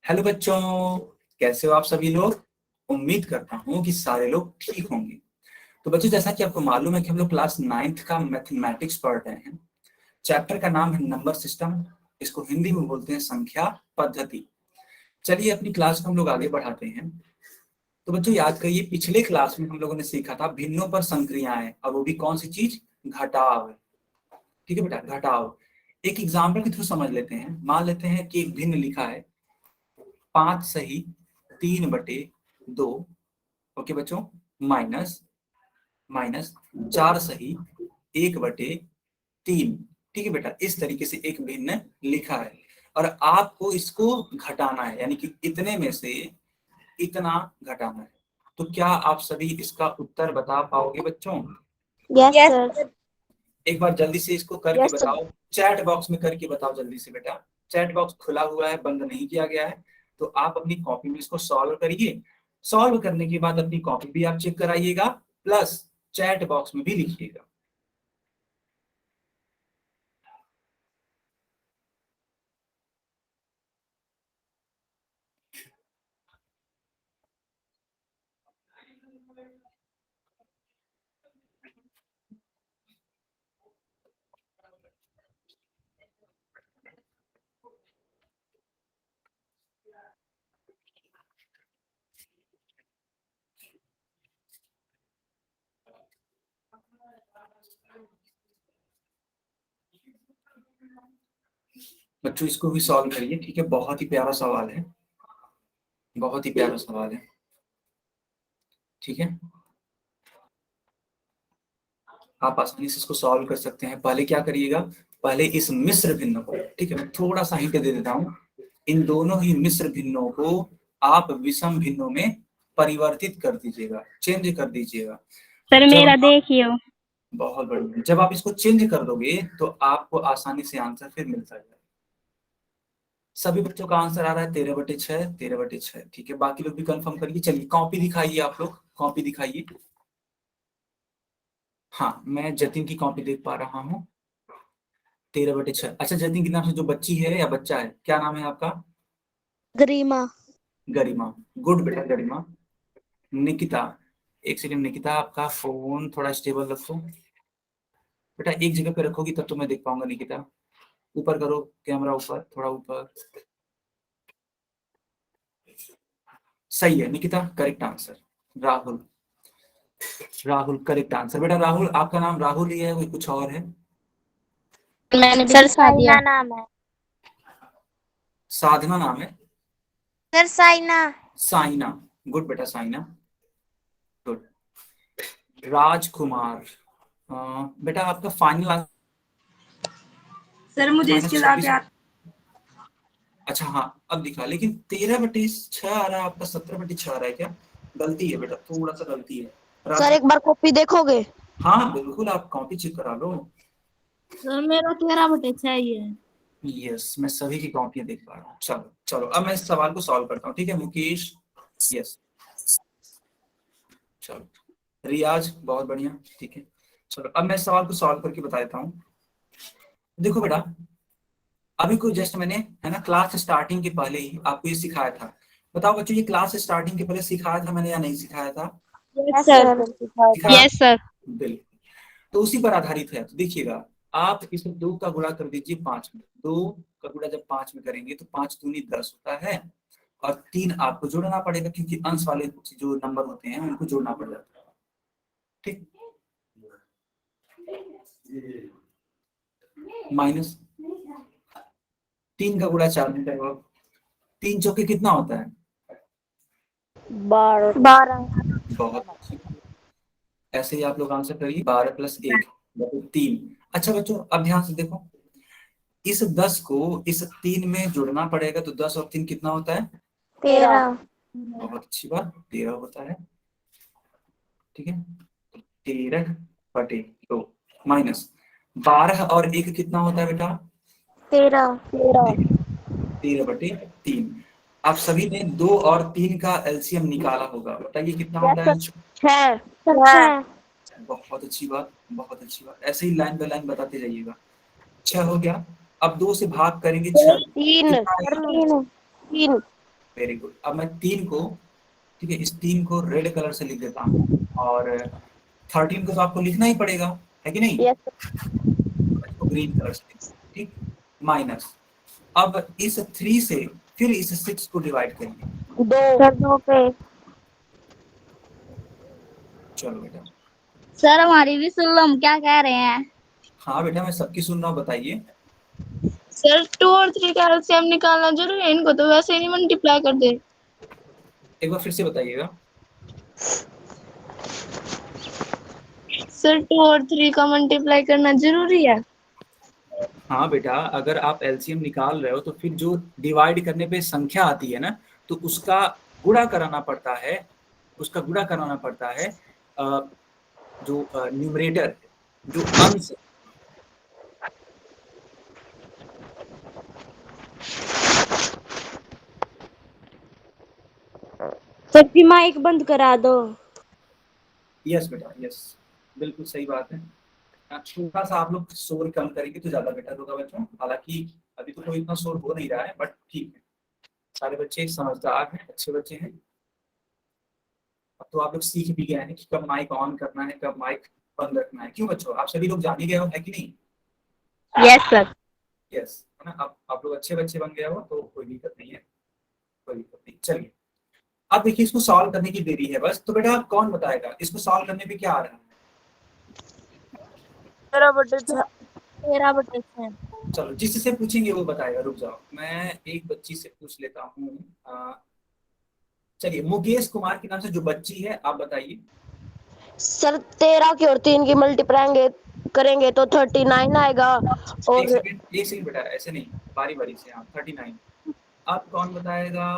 Hello बच्चों, कैसे हो आप सभी लोग। उम्मीद करता हूँ कि सारे लोग ठीक होंगे। तो बच्चों, जैसा कि आपको मालूम है कि हम लोग क्लास 9th का मैथमेटिक्स पढ़ रहे हैं। चैप्टर का नाम है नंबर सिस्टम। इसको हिंदी में बोलते हैं संख्या पद्धति। चलिए अपनी क्लास को हम लोग आगे बढ़ाते हैं। तो बच्चों याद करिए, पिछले क्लास में हम लोगों ने सीखा था भिन्नों पर संक्रियाएं, और वो भी कौन सी चीज, घटाव। ठीक है बेटा, घटाव। एक एग्जाम्पल के थ्रू समझ लेते हैं। मान लेते हैं कि एक भिन्न लिखा है 5 सही 3/2। ओके बच्चों, माइनस माइनस 4 सही 1/3। ठीक है बेटा, इस तरीके से एक भिन्न लिखा है और आपको इसको घटाना है, यानी कि इतने में से इतना घटाना है। तो क्या आप सभी इसका उत्तर बता पाओगे बच्चों? Yes sir. एक बार जल्दी से इसको करके बताओ, चैट बॉक्स में करके बताओ जल्दी से बेटा। चैट बॉक्स खुला हुआ है, बंद नहीं किया गया है। तो आप अपनी कॉपी में इसको सॉल्व करिए। सॉल्व करने के बाद अपनी कॉपी भी आप चेक कराइएगा, प्लस चैट बॉक्स में भी लिखिएगा। बच्चों इसको भी सॉल्व करिए, ठीक है। बहुत ही प्यारा सवाल है, बहुत ही प्यारा सवाल है, ठीक है। आप आसानी से इसको सॉल्व कर सकते हैं। पहले क्या करिएगा, पहले इस मिश्र भिन्न को, ठीक है, मैं थोड़ा सा हिंट दे देता हूँ। इन दोनों ही मिश्र भिन्नों को आप विषम भिन्नों में परिवर्तित कर दीजिएगा, चेंज कर दीजिएगा। सर जब मेरा देखिए। बहुत बढ़िया, जब आप इसको चेंज कर दोगे तो आपको आसानी से आंसर फिर मिलता है। सभी बच्चों का आंसर आ रहा है 13/6, 13/6, ठीक है। बाकी लोग भी कंफर्म करिए। चलिए कॉपी दिखाइए, आप लोग कॉपी दिखाइए। हाँ, मैं जतिन की कॉपी देख पा रहा हूँ, 13/6। अच्छा, जतिन के नाम से जो बच्ची है या बच्चा है, क्या नाम है आपका? गरिमा। गरिमा। गुड बेटा, गरिमा। निकिता, एक सेकंड निकिता, आपका फोन थोड़ा स्टेबल रखो बेटा, एक जगह पे रखोगी तब तो मैं देख पाऊंगा। निकिता, ऊपर करो कैमरा, ऊपर, थोड़ा ऊपर। सही है Nikita, correct answer. Rahul, Rahul correct answer. बेटा राहुल, आपका नाम राहुल ही है, कोई कुछ और है? मैंने भी सर लिखा दिया। साइना नाम है। साधना नाम है? सर साइना। साइना, गुड बेटा, साइना, गुड। राजकुमार, बेटा आपका फाइनल आंसर? सर मुझे इसके आगे 26। अच्छा हाँ, अब दिखा, लेकिन 13/6 आ रहा है आपका, 17/6 आ रहा है क्या? गलती है बेटा, थोड़ा सा गलती है। सर एक बार कॉपी देखोगे? हाँ बिल्कुल, आप कॉपी चेक करा लो। सर मेरा 13/6 ही है। यस, मैं सभी की कॉपियां देख पा रहा हूँ। चलो चलो, अब मैं इस सवाल को सॉल्व करता हूँ, ठीक है मुकेश। यस, चलो रियाज, बहुत बढ़िया, ठीक है। चलो अब मैं इस सवाल को सॉल्व करके बता देता हूँ। देखो बेटा, अभी को जस्ट मैंने, है ना, क्लास स्टार्टिंग के पहले ही आपको ये सिखाया था। बताओ बच्चों, ये क्लास स्टार्टिंग के पहले सिखाया था मैंने या नहीं सिखाया था? Yes yes sir. सर सिखाया था। सिखाया, यस सर। बिल्कुल। तो उसी पर आधारित है। तो देखिएगा, आप इसमें 2 का गुणा कर दीजिए 5 में। 2 का गुणा जब 5 में करेंगे तो 5 दूनी 10 होता है, और 3 आपको जोड़ना पड़ेगा, क्योंकि अंश वाले जो नंबर होते हैं उनको जोड़ना पड़ जाता है, ठीक। माइनस 3 का गुणा 4 में करेगा, 3 चौके कितना होता है? 12। बहुत अच्छी। ऐसे ही आप लोग आंसर करिए, 12 + 1 3। अच्छा बच्चों, अब ध्यान से देखो, इस 10 को इस 3 में जोड़ना पड़ेगा, तो 10 और 3 कितना होता है? 13। बहुत अच्छी बात, 13 होता है, ठीक है। 13/2 माइनस 12 और 1 कितना होता है बेटा? 13। 13/3। आप सभी ने 2 और 3 का एलसीएम निकाला होगा, बताइए कितना यस होता है? सर। 6। बहुत अच्छी बात, बहुत अच्छी बात। ऐसे ही लाइन बाय लाइन बताते जाइएगा। 6 हो गया। अब 2 से भाग करेंगे 6, 3। कितना आएगा? 3। Very good. अब मैं 3 को, ठीक है, इस 3 को रेड कलर से लिख देता हूँ, और 13 को तो आपको लिखना ही पड़ेगा, है कि नहीं? यस इसको ग्रीन कलर से लिख, ठीक, माइनस। अब इस 3 से फिर इस 6 को डिवाइड करिए। सर 2 पे। चलो बेटा। सर हमारी भी सुन लो, हम क्या कह रहे हैं। हाँ बेटा, मैं सबकी सुन रहा हूँ, बताइए। सर 2 और 3 का एलसीएम निकालना जरूरी है, इनको तो वैसे ही नहीं मल्टीप्लाई कर दे। एक बार फिर से बताइएगा। सर 2 और 3 का मल्टीप्लाई करना जरूरी है। हाँ बेटा, अगर आप एलसीएम निकाल रहे हो तो फिर जो डिवाइड करने पे संख्या आती है ना, तो उसका गुणा कराना पड़ता है, उसका गुणा कराना पड़ता है जो न्यूमरेटर, जो अंश। सर की माइक बंद करा दो। यस बेटा, यस, बिल्कुल सही बात है। थोड़ा सा आप लोग शोर कम करेंगे तो ज्यादा बेटर होगा बच्चों। हालांकि अभी तो कोई इतना शोर हो नहीं रहा है, बट ठीक है, सारे बच्चे समझदार हैं, अच्छे बच्चे हैं। अब तो आप लोग सीख भी गए हैं कि कब माइक ऑन करना है, कब माइक बंद रखना है। क्यों बच्चों, आप सभी लोग जान ही गए हो, है कि नहीं? Yes sir. यस, है ना? अब आप लोग अच्छे बच्चे बन गए हो तो कोई दिक्कत नहीं है, कोई दिक्कत नहीं। चलिए, अब देखिए, इसको सॉल्व करने की देरी है बस। तो बेटा आप कौन बताएगा इसको सॉल्व करने पे क्या आ रहा है? 13/6। चलो, जिससे पूछेंगे वो बताएगा। रुक जाओ, मैं एक बच्ची से पूछ लेता हूँ। चलिए, मुकेश कुमार के नाम से जो बच्ची है, आप बताइए। सर 13 की और 3 की मल्टीप्लाई करेंगे तो 39 आएगा। एक और सेकंड, एक सेकंड बेटा, ऐसे नहीं, बारी बारी से। हाँ, 39। आप कौन बताएगा?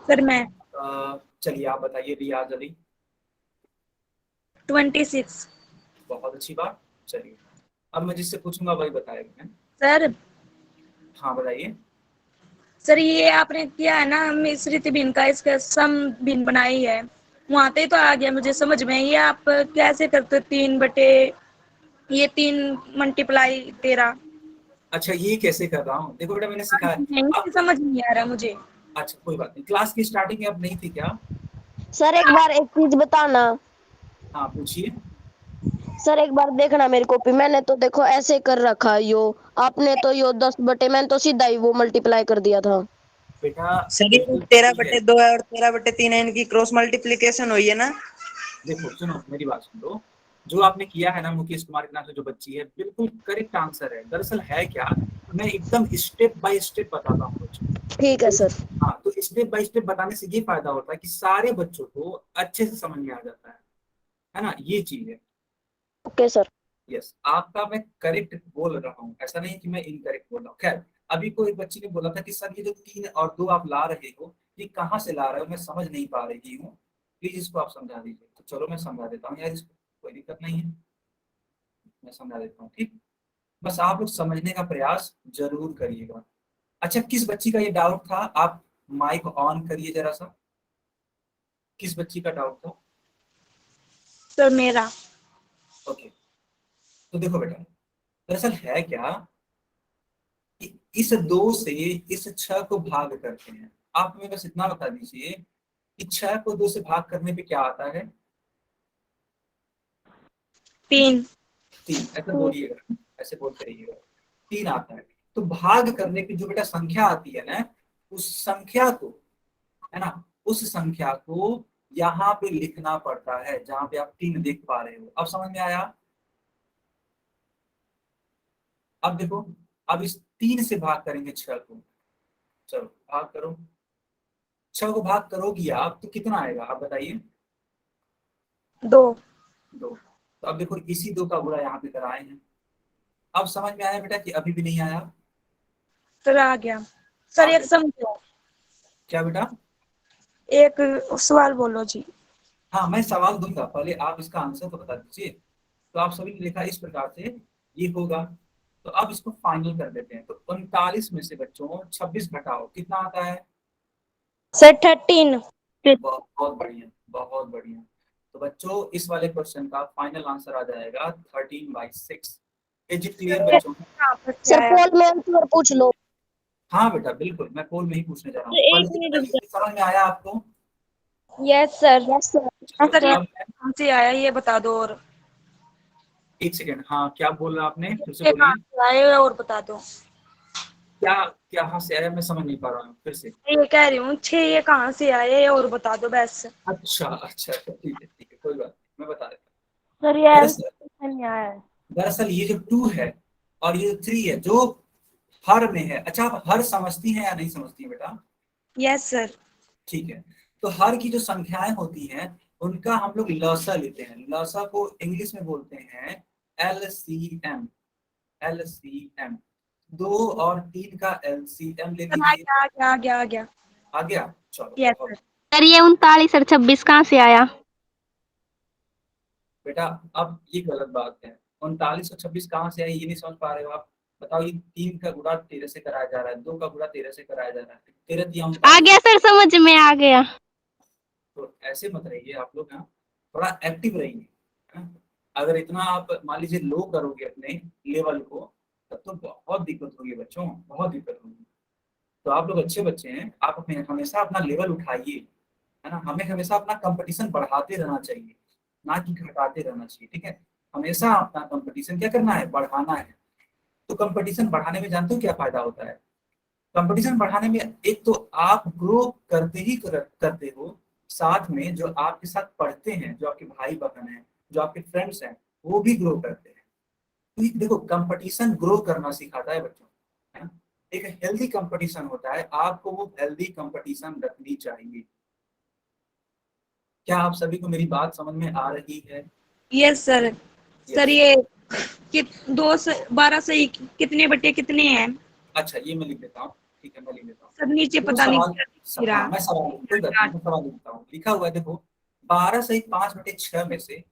सर मैं चलिए आप बताइए रियाज अली। 26। बहुत अच्छी बात। चलिए, अब मैं जिससे पूछूंगा वही बताएगा। सर हाँ बताइए। सर ये आपने किया है ना मिश्रित भिन्न का, इसका सम भिन्न बनाई है, वहां पे तो आ गया मुझे समझ में। ये आप कैसे करते हो? 3/, ये 3 मल्टीप्लाई 13। अच्छा, ये कैसे कर रहा हूँ? देखो बेटा, मैंने सिखाया नहीं आप। समझ नहीं आ रहा मुझे। अच्छा कोई बात नहीं, क्लास की स्टार्टिंग में आप नहीं थी क्या? सर एक बार एक चीज बताना। हाँ पूछिए। सर एक बार देखना मेरी कॉपी, मैंने तो देखो ऐसे कर रखा है यो। आपने तो यो 10/, मैंने तो सीधा ही वो मल्टीप्लाई कर दिया था। बेटा सर ये बिल्कुल तेरह सही है। बटे दो है और 13/3 है, इनकी क्रॉस मल्टीप्लीकेशन हुई है ना। देखो सुनो, मेरी बात सुन लो। जो आपने किया है ना, मुकेश कुमार के नाम से जो बच्ची है, बिल्कुल करेक्ट आंसर है। दरअसल है क्या, मैं एकदम स्टेप बाय स्टेप बताता हूँ बच्चों ठीक है को। सर। हाँ, तो स्टेप बाय स्टेप बताने से ये फायदा होता है कि सारे बच्चों को अच्छे से समझ में आ जाता है ना? ये चीज है। Okay sir. यस, आपका मैं करेक्ट बोल रहा हूँ, ऐसा नहीं कि मैं इनकरेक्ट बोल रहा हूँ। खैर, अभी को एक बच्ची ने बोला था कि सर ये जो 3 और 2 आप ला रहे हो, ये कहाँ से ला रहे हो, मैं समझ नहीं पा रही हूँ, प्लीज इसको आप समझा दीजिए। तो चलो मैं समझा देता हूँ यार इसको, कोई दिक्कत नहीं है, मैं समझा देता हूँ, ठीक। बस आप लोग समझने का प्रयास जरूर करिएगा। अच्छा, किस बच्ची का ये डाउट था? आप माइक ऑन करिए जरा सा। किस बच्ची का डाउट था? सर मेरा। ओके, तो देखो बेटा, दरअसल है क्या कि इस 2 से इस 6 को भाग करते हैं। आप हमें बस इतना बता दीजिए कि 6 को 2 से भाग करने पे क्या आता है? 3। 3, ऐसा बोलिएगा, ऐसे बोलते रहिएगा। 3 आता है। तो भाग करने की जो बेटा संख्या आती है ना, उस संख्या को, है ना, उस संख्या को यहाँ पे लिखना पड़ता है, जहां पे आप 3 देख पा रहे हो। अब समझ में आया? अब देखो, अब इस 3 से भाग करेंगे 6 को। चलो भाग करो, 6 को भाग करोगी आप तो कितना आएगा, आप बताइए। 2। 2। तो अब देखो, इसी 2 का गुणा यहाँ पे कराए हैं। अब समझ में आया बेटा कि अभी भी नहीं आया? सर आ गया। सर आ एक गया। समझो, क्या बेटा? एक सवाल बोलो जी। हाँ, मैं सवाल दूंगा, पहले आप इसका आंसर तो बता दीजिए। तो आप सभी ने लिखा इस प्रकार से, ये होगा। तो अब इसको फाइनल कर देते हैं। तो 39 में से बच्चों 26 घटाओ, कितना आता है? सर 13। बहुत बहुत बढ़िया, बहुत बढ़िया। तो बच्चों, इस वाले क्वेश्चन का फाइनल आंसर आ जाएगा 13/6। इज इट क्लियर बच्चों? आपस से सर आया। पोल में आंसर पूछ लो। हाँ बेटा बिल्कुल, मैं पोल में ही पूछने जा रहा हूँ। एक क्वालिटी मिनट रुक बताइए, समझ में आया आपको? Yes sir. Yes sir. Sir ये अब कहाँ से आया ये बता दो, और एक सेकेंड, हाँ क्या बोल रहा आपने, फिर से ये बोलिए। कहाँ से आए और बता दो। क्या क्या कहाँ से आया, मैं समझ नहीं पा रहा हूँ, फिर से। ये कह रही हूँ 6 ये कहाँ से आए और बता दो बस। अच्छा अच्छा अच्छा, ठीक है, कोई बात नहीं, मैं बता देता सर ये हूँ। दरअसल नहीं आया है। दरअसल ये जो 2 है और ये जो 3 है, जो हर में है। अच्छा, आप हर समझती हैं या नहीं समझती हैं बेटा? Yes sir. ठीक है, तो हर की जो संख्याएं होती हैं उनका हम लोग लसा लेते हैं। लसा को इंग्लिश में बोलते हैं LCM। LCM 2 और 3 का LCM ले सर आ लीजिए। गया आ गया आ गया आ गया। आ गया, चलो यस बहुत। सर। सर ये 39 और 26 कहाँ से आया? बेटा अब ये गलत बात है, 39 और 26 कहाँ से आई ये नहीं समझ पा रहे हो आप? बताओ, ये 3 का गुणा 13 से कराया जा रहा है, 2 का गुणा 13 से कराया जा रहा है, 13 दिया आ 39। गया सर, समझ में आ गया। तो ऐसे मत रहिए आप लोग ना, थोड़ा एक्टिव रहिए, है ना? अगर इतना आप मान लीजिए लो करोगे अपने लेवल को, तब तो बहुत दिक्कत होगी बच्चों, बहुत दिक्कत होगी। तो आप लोग अच्छे बच्चे हैं, आप अपने हमेशा अपना लेवल उठाइए, है ना? हमें हमेशा अपना कंपटीशन बढ़ाते रहना चाहिए, ना कि घटाते रहना चाहिए, ठीक है? हमेशा अपना कंपटीशन क्या करना है, बढ़ाना है। तो कंपटीशन बढ़ाने में जानते हो क्या फायदा होता है? कंपटीशन बढ़ाने में एक तो आप ग्रो करते ही करते हो, साथ में जो आपके साथ पढ़ते हैं, जो आपके भाई बहन हैं, जो आपके फ्रेंड्स हैं, वो भी ग्रो करते हैं। तो ये देखो, कंपटीशन ग्रो करना सिखाता है बच्चों, है ना? एक हेल्दी कंपटीशन होता है, आपको वो हेल्दी कंपटीशन रखनी चाहिए। क्या आप सभी को मेरी बात समझ में आ रही है? Yes sir. Sir yes. ये 2 से 12 से कितने बटे कितने हैं? अच्छा, ये मैं लिख देता हूँ, ठीक है, मैं लिख देता हूँ। सर नीचे देखो पता नहीं सवाल, क्या दिख रहा। हाँ मैं सवाल, कोई बात नहीं, मैं सवाल लिखता हूँ। लिखा हुआ है देखो, 12 सही 5/6 में से,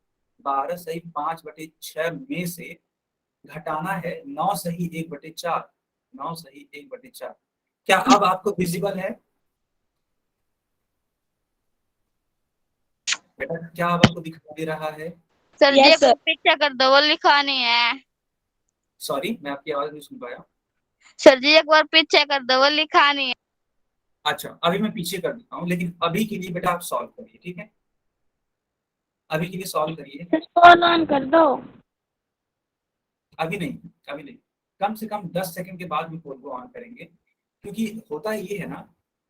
12 सही 5/6 में से घटाना है 9 सही 1/4। 9 सही 1/4। क्या अब आपको विजिबल है बेटा? क्या अब आपको दिखाई दे रहा है? सर जी यस एक सर। पीछे कर दो, वो लिखानी है। सॉरी, मैं आपकी आवाज नहीं सुन पाया। सर जी एक बार पीछे कर दो, वो लिखानी है। अच्छा, अभी मैं पीछे कर देता हूँ, लेकिन अभी के लिए बेटा आप सॉल्व करिए, ठीक है? अभी के लिए सॉल्व करिए। कॉल ऑन कर दो। अभी नहीं, अभी नहीं, कम से कम 10 सेकंड के बाद भी पोल को ऑन करेंगे। क्योंकि होता ये है ना,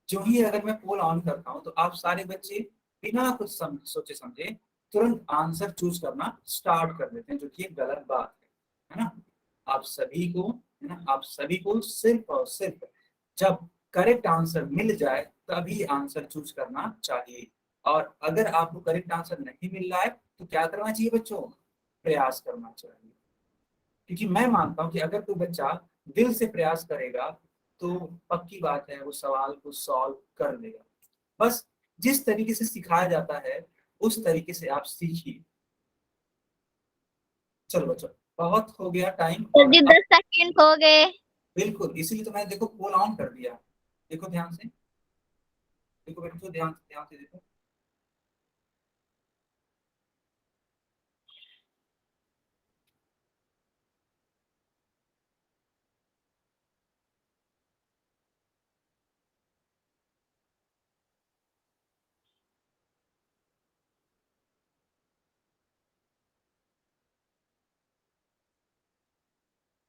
जो ही अगर मैं पोल ऑन करता हूँ तो आप सारे बच्चे बिना कुछ सोचे समझे तुरंत आंसर चूज करना स्टार्ट कर देते हैं, जो कि एक गलत बात है ना? आप सभी को, है ना, आप सभी को सिर्फ और सिर्फ जब करेक्ट आंसर मिल जाए तभी आंसर चूज करना चाहिए। और अगर आपको करेक्ट आंसर नहीं मिल रहा है तो क्या करना चाहिए बच्चों? प्रयास करना चाहिए। क्योंकि मैं मानता हूं कि अगर कोई बच्चा दिल से प्रयास करेगा तो पक्की बात है वो सवाल को सॉल्व कर लेगा। बस जिस तरीके से सिखाया जाता है उस तरीके से आप सीखिए। चलो बच्चों, बहुत हो गया टाइम, सर और जी अब 10 सेकंड हो गए। बिल्कुल इसीलिए तो मैंने देखो पोल ऑन कर दिया। देखो ध्यान से, देखो बच्चों, ध्यान ध्यान से देखो।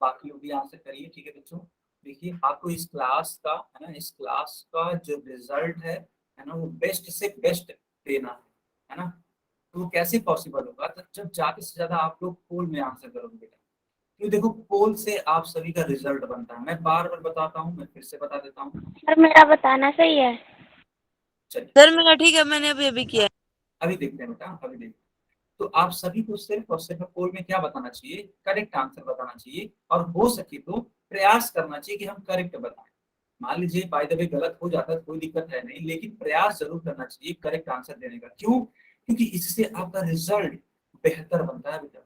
बाकी लोग भी आंसर करिए, ठीक है बच्चों? देखिए, आपको इस क्लास का, है ना, इस क्लास का जो रिजल्ट है ना, वो बेस्ट से बेस्ट देना है ना? तो वो कैसे पॉसिबल होगा? तो जब ज्यादा से ज्यादा आप लोग पोल में आंसर करोगे बेटा। क्योंकि देखो, पोल से आप सभी का रिजल्ट बनता है। मैं बार बार बताता हूँ, मैं फिर से बता देता हूँ। सर मेरा बताना सही है। चलिए, सर मेरा ठीक है, मैंने अभी अभी किया। अभी देखते हैं बेटा, अभी देखते हैं। तो आप सभी को सिर्फ और सिर्फ पोल में क्या बताना चाहिए? करेक्ट आंसर बताना चाहिए, और हो सके तो प्रयास करना चाहिए कि हम करेक्ट बताएं। मान लीजिए बाय द वे गलत हो जाता है तो कोई दिक्कत है नहीं, लेकिन प्रयास जरूर करना चाहिए करेक्ट आंसर देने का। क्यों? क्योंकि इससे आपका रिजल्ट बेहतर बनता है बेटा।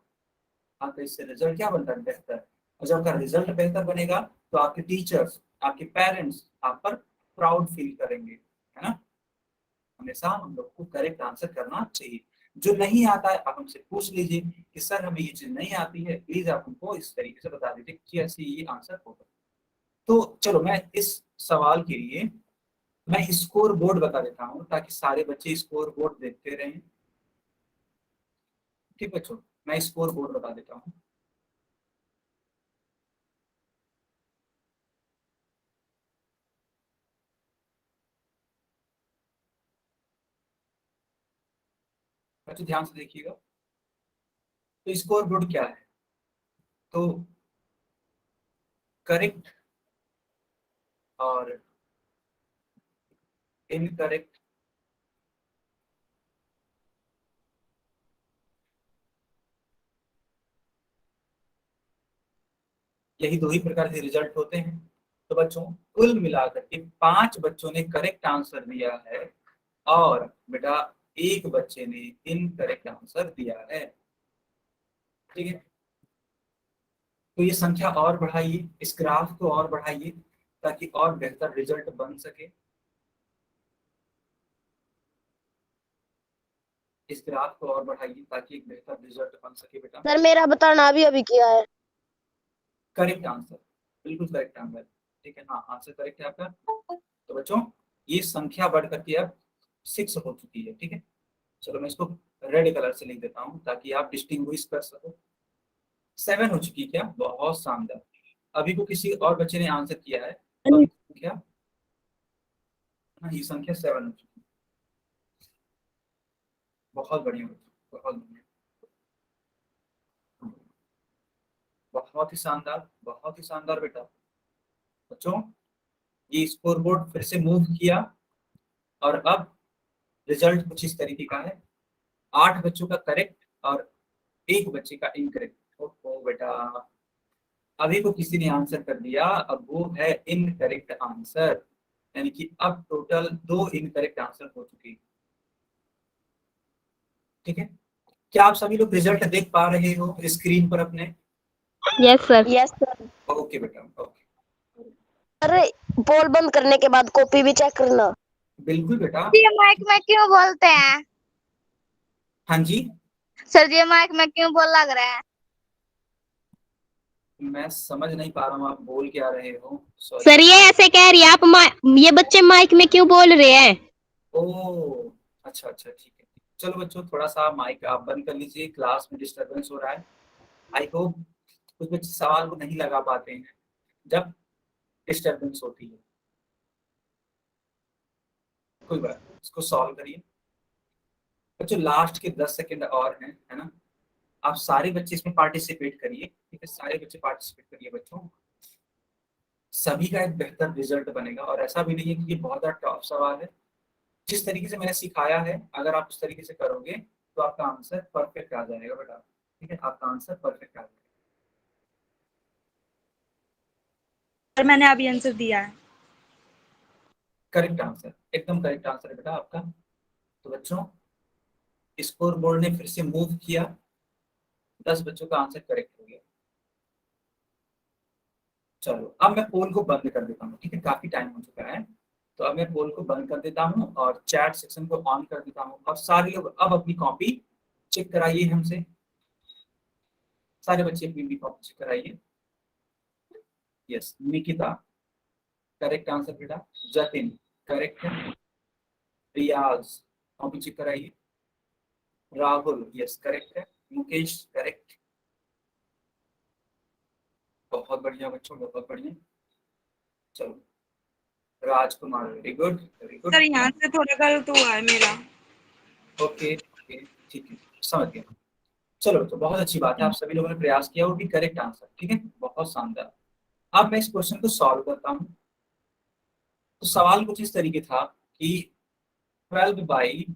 आपका इससे रिजल्ट क्या बनता है? बेहतर। और जब आपका रिजल्ट बेहतर बनेगा तो आपके टीचर्स, आपके पेरेंट्स आप पर प्राउड फील करेंगे, है ना? हमेशा हम लोग को करेक्ट आंसर करना चाहिए। जो नहीं आता है आप हमसे पूछ लीजिए कि सर हमें ये चीज नहीं आती है, प्लीज आप हमको इस तरीके से बता दीजिए कि ऐसे ये आंसर होगा। तो चलो मैं इस सवाल के लिए मैं स्कोर बोर्ड बता देता हूँ ताकि सारे बच्चे स्कोर बोर्ड देखते रहें। ठीक बच्चों, मैं स्कोर बोर्ड बता देता हूँ। बच्चों ध्यान से देखिएगा। तो स्कोर बोर्ड क्या है? तो करेक्ट और इनकरेक्ट यही दो ही प्रकार के रिजल्ट होते हैं। तो बच्चों कुल मिलाकर के 5 बच्चों ने करेक्ट आंसर दिया है और बेटा एक बच्चे ने इनकरेक्ट आंसर दिया है। ठीक है, तो ये संख्या और बढ़ाइए, इस ग्राफ को और बढ़ाइए ताकि और बेहतर रिजल्ट बन सके। इस ग्राफ को और बढ़ाइए ताकि एक बेहतर रिजल्ट बन सके बेटा। सर मेरा बताना अभी किया है। करेक्ट आंसर, बिल्कुल करेक्ट आंसर। ठीक है, हाँ आंसर करेक्ट है आपका। तो बच्चों ये संख्या बढ़ करके अब 6 हो चुकी है। ठीक है, चलो मैं इसको रेड कलर से लिख देता हूँ ताकि आप डिस्टिंग्विश कर सको। 7 हो चुकी क्या? बहुत शानदार। अभी को किसी और बच्चे ने आंसर किया है? अभी संख्या, हाँ ये संख्या 7 हो चुकी है। बहुत बढ़िया बच्चों, बहुत बढ़िया, बहुत ही शानदार, बहुत ही शानदार बेटा। बच्चों ये स्कोर बोर्ड फिर से मूव किया और अब रिजल्ट कुछ इस तरीके का है। 8 बच्चों का करेक्ट और एक बच्चे का इनकरेक्ट। ओहो बेटा, अभी को किसी ने आंसर कर दिया, अब वो है इनकरेक्ट आंसर, यानी कि अब टोटल 2 इनकरेक्ट आंसर हो चुके हैं। ठीक है, क्या आप सभी लोग रिजल्ट देख पा रहे हो स्क्रीन पर अपने? Yes sir. Yes sir. Okay बेटा, ओके, अरे पोल बंद करने के बाद कॉपी भी चेक करना। बिल्कुल बेटा। ये माइक में क्यों बोलते हैं? हाँ जी, सर जी माइक में क्यों बोल लग रहा है? मैं समझ नहीं पा रहा हूँ आप बोल क्या रहे हो। सॉरी सर ये ऐसे कह रही है आप ये बच्चे माइक में क्यों बोल रहे हैं? ओ अच्छा अच्छा, ठीक है। चलो बच्चों थोड़ा सा माइक आप बंद कर लीजिए, क्लास में डिस्टरबेंस हो रहा है। आई होप कुछ बच्चे सवाल को नहीं लगा पाते हैं जब डिस्टरबेंस होती है। कोई बात नहीं, इसको सॉल्व करिए बच्चों। लास्ट के 10 सेकंड और हैं, है ना? आप सारे बच्चे इसमें पार्टिसिपेट करिए। ठीक है, सारे बच्चे पार्टिसिपेट करिए बच्चों, सभी का एक बेहतर रिजल्ट बनेगा। और ऐसा भी नहीं है कि ये बहुत ज्यादा टफ सवाल है। जिस तरीके से मैंने सिखाया है अगर आप उस तरीके से करोगे तो आपका आंसर परफेक्ट आ जाएगा बेटा। ठीक है, आपका आंसर परफेक्ट आ जाएगा। सर मैंने अभी आंसर दिया है। करेक्ट आंसर, एकदम करेक्ट आंसर है बेटा आपका। तो बच्चों स्कोर बोर्ड ने फिर से मूव किया, 10 बच्चों का आंसर करेक्ट हो गया। चलो अब मैं पोल को बंद कर देता हूँ। ठीक है, काफी टाइम हो चुका है, तो अब मैं पोल को बंद कर देता हूँ और चैट सेक्शन को ऑन कर देता हूँ। और सारे लोग अब अपनी कॉपी चेक कराइए हमसे। सारे बच्चे अपनी कॉपी चेक कराइए। यस, निकिता करेक्ट आंसर बेटा। जतिन करेक्ट है। रियाज कॉपी चेक कराइए। राहुल यस करेक्ट है। मुकेश करेक्ट। बहुत बढ़िया बच्चों, बहुत बढ़िया। चलो Rajkumar very good, very good. Sir यहाँ से थोड़ा गलत हुआ है मेरा। ओके ओके, ठीक है, समझ गया। चलो तो बहुत अच्छी बात है, आप सभी लोगों ने प्रयास किया, वो भी करेक्ट आंसर। ठीक है, बहुत शानदार। अब मैं इस क्वेश्चन को सॉल्व करता हूँ। तो सवाल कुछ इस तरीके था कि 12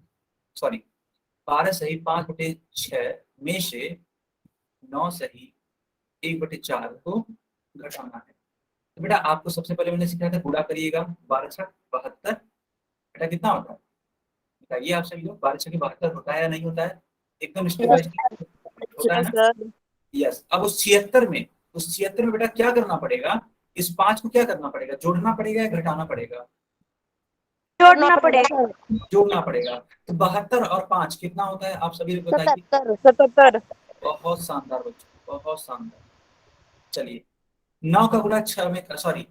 सही 5/6 में से 9 सही 1/4 को घटाना है। तो बेटा आपको सबसे पहले मैंने सिखाया था गुणा करिएगा। 12×6 = 72। बेटा कितना होता है बताइए आप सभी लोग? 12×6 = 72 होता है या नहीं होता है? एकदम स्टेप बाय स्टेप होता है ना? यस। अब उस 76 में बेटा क्या करना पड़ेगा? इस 5 को क्या करना पड़ेगा? जोड़ना पड़ेगा या घटाना पड़ेगा? जोड़ना पड़ेगा। जोड़ना पड़ेगा। तो 72 और 5 कितना होता है आप सभी लोग बताइए? 77। बहुत शानदार बच्चों, बहुत शानदार। चलिए 9 का गुणा 6 में, सॉरी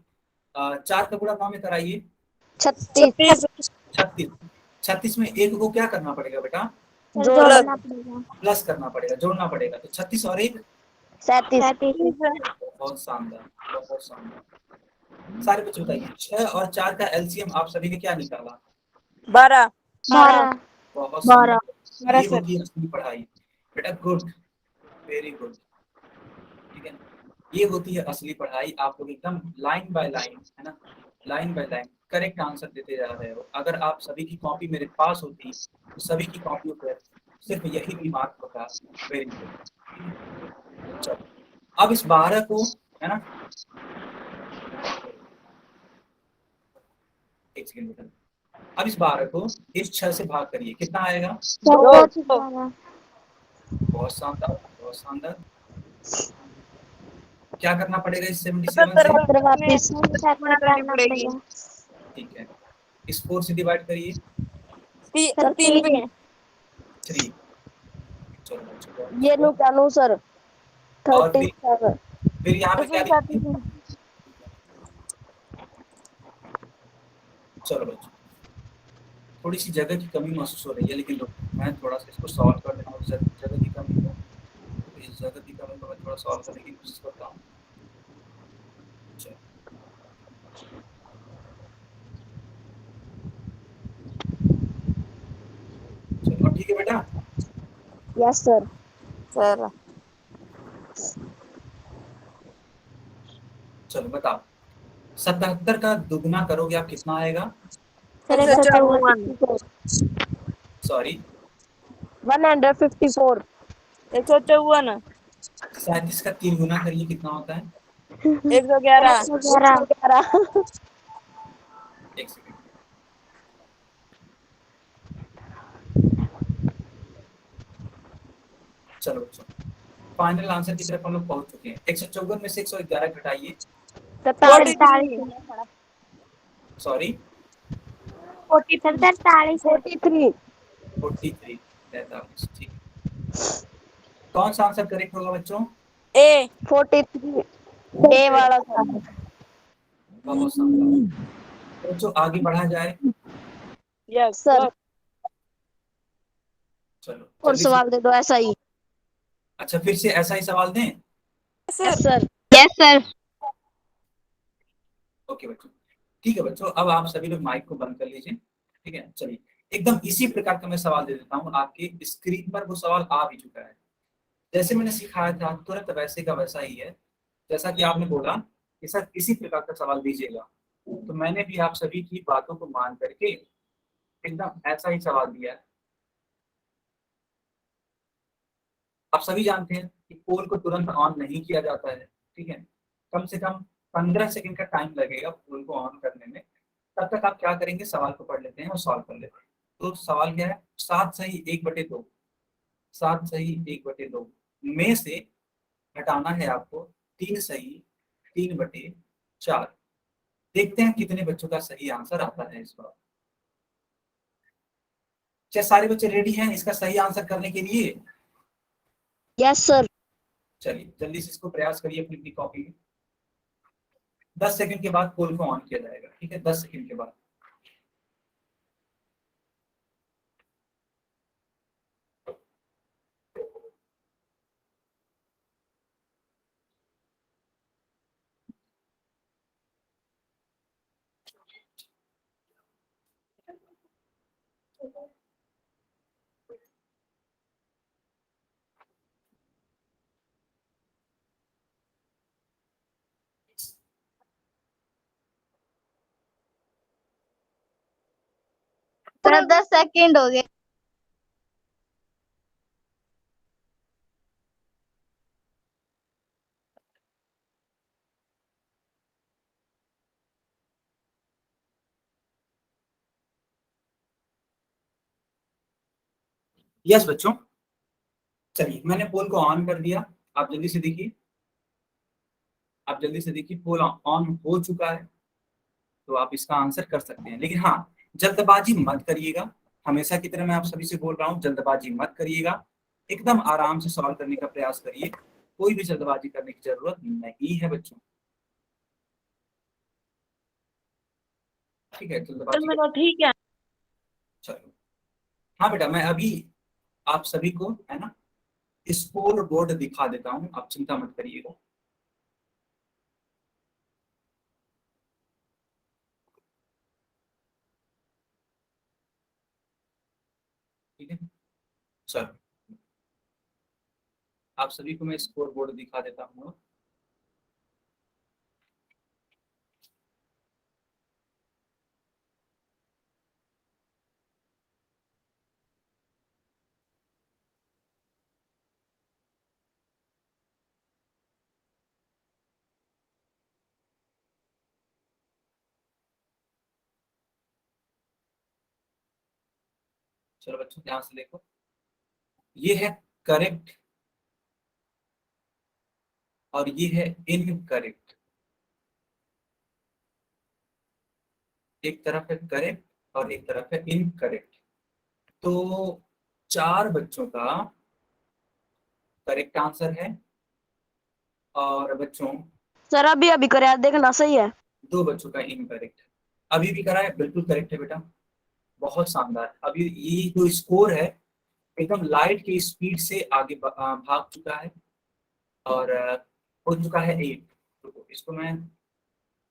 4 का गुणा 9 में कराइए। 36 36। 36 में एक को क्या करना पड़ेगा बेटा? जोड़ना प्लस करना पड़ेगा, जोड़ना पड़ेगा। तो 36 और 1 37 बहुत शानदार, बहुत शानदार। सारे बच्चे बताइए 6 और 4 का एलसीएम आप सभी ने क्या निकाला? 12 बहुत शानदार। 12 ये सर। होती है असली पढ़ाई बेटा, गुड, वेरी गुड, ठीक है। ये होती है असली पढ़ाई। आप लोग एकदम लाइन बाय लाइन, है ना, line by line correct answer देते जा रहे हो। अगर आप सभी की कॉपी मेरे पास होती तो सभी की कॉपियों पर सिर्फ यही रिमार्क होता। Very good. चलो अब इस 12 को, है ना, एक सेकंड बेटा, अब इस 12 को इस 6 से भाग करिए, कितना आएगा? बहुत शानदार, बहुत शानदार। क्या करना पड़ेगा इस 77 से? 77 करनी पड़ेगी। ठीक है, इस 4 से डिवाइड करिए। 3 पे 3। चलो बच्चों, ये नो क्या सर और 37 फिर यहाँ पे क्या लिखेंगे? चलो बच्चों, थोड़ी सी जगह की कमी महसूस हो रही है, लेकिन मैं थोड़ा सा इसको सॉल्व कर लेता हूँ। जगह की कमी है, तो इस जगह की कमी को मैं थोड़ा सॉल्व करने की कोशिश करता हूँ। चलो ठीक है बेटा। Yes sir sir. चलो बताओ, 77 का दुगना करोगे आप कितना आएगा? 154 सॉरी 154 154 37 का 3 गुना करिए, कितना होता है? 111 एक सेकंड। चलो बच्चों, फाइनल आंसर की तरफ हम लोग पहुंच चुके हैं। 154 में से 111 घटाइए। 43 सॉरी 43 43, ठीक है। कौन सा आंसर करेक्ट होगा बच्चों? ए 43 ए वाला बहुत शानदार। बच्चों आगे बढ़ा जाए। यस सर चलो और जल्दी से। सवाल दे दो ऐसा ही। अच्छा फिर से ऐसा ही सवाल दें? Yes sir yes sir. Okay बच्चों, ठीक है बच्चों, अब आप सभी लोग माइक को बंद कर लीजिए, ठीक है। चलिए एकदम इसी प्रकार का मैं सवाल दे देता हूँ। आपकी स्क्रीन पर वो सवाल आ भी चुका है। जैसे मैंने सिखाया था तुरंत वैसे का वैसा ही है। जैसा कि आपने बोला कि सर इसी प्रकार का सवाल दीजिएगा, तो मैंने भी आप सभी की बातों को मान करके एकदम ऐसा ही सवाल दिया है। आप सभी जानते हैं कि पोल को तुरंत ऑन नहीं किया जाता है, ठीक है। कम से कम 15 सेकंड का टाइम लगेगा पोल को ऑन करने में। तब तक आप क्या करेंगे, सवाल को पढ़ लेते हैं और सॉल्व कर लेते हैं। तो सवाल क्या है? 7 सही 1/2, 7 सही 1/2 में से घटाना है आपको 3 सही 3/4। देखते हैं कितने बच्चों का सही आंसर आता है इस बार। क्या सारे बच्चे रेडी हैं इसका सही आंसर करने के लिए? यस सर चलिए जल्दी से इसको प्रयास करिए अपनी कॉपी में। 10 सेकंड के बाद पोल को ऑन किया जाएगा, ठीक है, 10 सेकंड के बाद। सर 10 सेकंड हो गए। यस बच्चों, चलिए मैंने पोल को ऑन कर दिया। आप जल्दी से देखिए, आप जल्दी से देखिए, पोल ऑन हो चुका है। तो आप इसका आंसर कर सकते हैं, लेकिन हाँ जल्दबाजी मत करिएगा। हमेशा की तरह मैं आप सभी से बोल रहा हूँ, जल्दबाजी मत करिएगा। एकदम आराम से सॉल्व करने का प्रयास करिए। कोई भी जल्दबाजी करने की जरूरत नहीं है बच्चों। ठीक है, सर जल्दबाजी मेरा ठीक है। चलो। हाँ बेटा, मैं अभी आप सभी को है ना स्कोर बोर्ड दिखा देता हूँ, आप चिंता मत करिएगा। ठीक है, चलो आप सभी को मैं स्कोर बोर्ड दिखा देता हूँ। चलो बच्चों ध्यान से देखो, ये है करेक्ट और ये है इनकरेक्ट। एक तरफ है करेक्ट और एक तरफ है इनकरेक्ट। तो 4 बच्चों का करेक्ट आंसर है और बच्चों सर अभी अभी कराया देखना सही है। 2 बच्चों का इनकरेक्ट है। अभी भी करा है, बिल्कुल करेक्ट है बेटा, बहुत शानदार। अभी ये जो स्कोर है एकदम लाइट की स्पीड से आगे भाग चुका है और हो चुका है 8। तो इसको मैं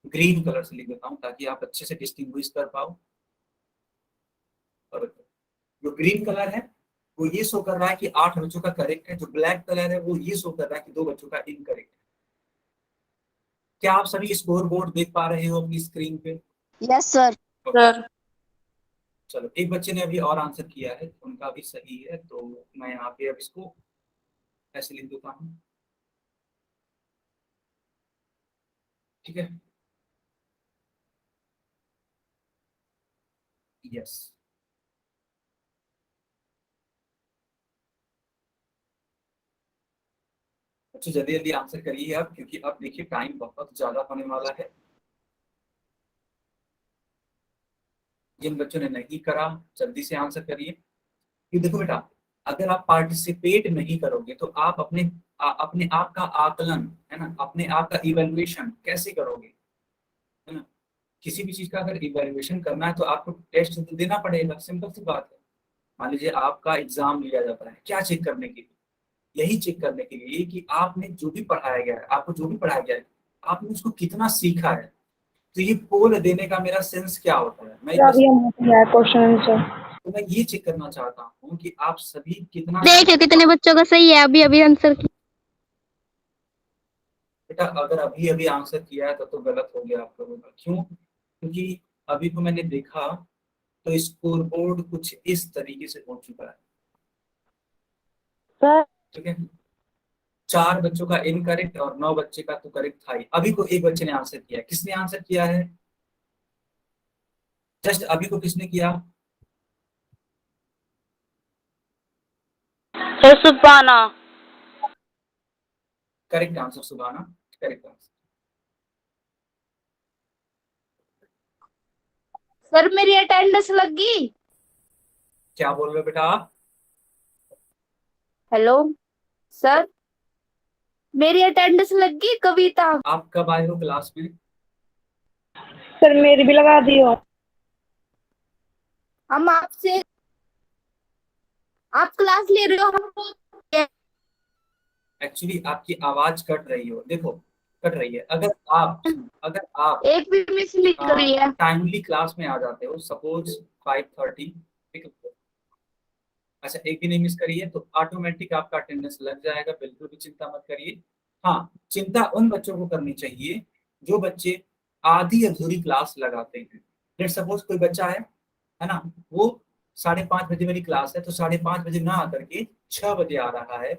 ग्रीन कलर से लिख देता हूँ ताकि आप अच्छे से डिस्टिंग्विश कर पाओ। और जो ग्रीन कलर है वो ये शो कर रहा है कि 8 बच्चों का करेक्ट है, जो ब्लैक कलर है वो ये शो कर रहा है कि 2 बच्चों का इनकरेक्ट है। क्या आप सभी स्कोर बोर्ड देख पा रहे हो अपनी स्क्रीन पे? Yes sir. सर चलो, एक बच्चे ने अभी और आंसर किया है, उनका भी सही है, तो मैं यहाँ पे अब इसको ऐसे लिख देता हूँ। ठीक है, यस। अच्छा, जल्दी जल्दी आंसर करिए अब, क्योंकि अब देखिए टाइम बहुत ज्यादा होने वाला है। जिन बच्चों ने नहीं करा जल्दी से आंसर करिए। कि देखो बेटा, अगर आप पार्टिसिपेट नहीं करोगे तो आप अपने आप का आकलन है ना, अपने आप का इवेल्युएशन कैसे करोगे, है ना। किसी भी चीज का अगर इवेल्युएशन करना है तो आपको टेस्ट तो देना पड़ेगा, सिंपल सी बात है। मान लीजिए आपका एग्जाम लिया जाता है, क्या चेक करने के लिए? यही चेक करने के लिए कि आपने जो भी पढ़ाया गया है, आपको जो भी पढ़ाया गया है, आपने उसको कितना सीखा है। तो ये पोल देने का मेरा सेंस क्या होता है, तो मैं ये चेक करना चाहता हूँ कि आप सभी कितना देखिए कितने बच्चों का सही है अभी अभी आंसर। बेटा अगर अभी अभी आंसर किया है तो गलत हो गया आप लोगों का। क्यों? क्योंकि अभी तो मैंने देखा तो स्कोर बोर्ड कुछ इस तरीके से हो चुका है। सर ठीक है, 4 बच्चों का इनकरेक्ट और 9 बच्चे का तो करेक्ट था ही। अभी को एक बच्चे ने आंसर किया, किसने आंसर किया है? जस्ट अभी को किसने किया? Sir सुपाना। Correct answer Subhana, correct answer. Sir मेरी अटेंडेंस लग गई। क्या बोल रहे हो बेटा आप? हेलो सर, मेरी अटेंडेंस लग गई कविता। आप कब आए हो क्लास में? सर मेरी भी लगा दियो। हम आपसे आप क्लास ले रहे हो, हम एक्चुअली आपकी आवाज कट रही हो, देखो कट रही है। अगर आप एक भी मिस नहीं करी है। टाइमली क्लास में आ जाते हो, सपोज 5:30, ठीक है, अच्छा एक भी नहीं मिस करिए तो ऑटोमेटिक आपका अटेंडेंस लग जाएगा, बिल्कुल भी चिंता मत करिए। हाँ, चिंता उन बच्चों को करनी चाहिए जो बच्चे आधी अधूरी क्लास लगाते हैं। लेट सपोज कोई बच्चा है ना, वो 5:30 बजे वाली क्लास है तो 5:30 बजे ना आकर के 6 बजे आ रहा है।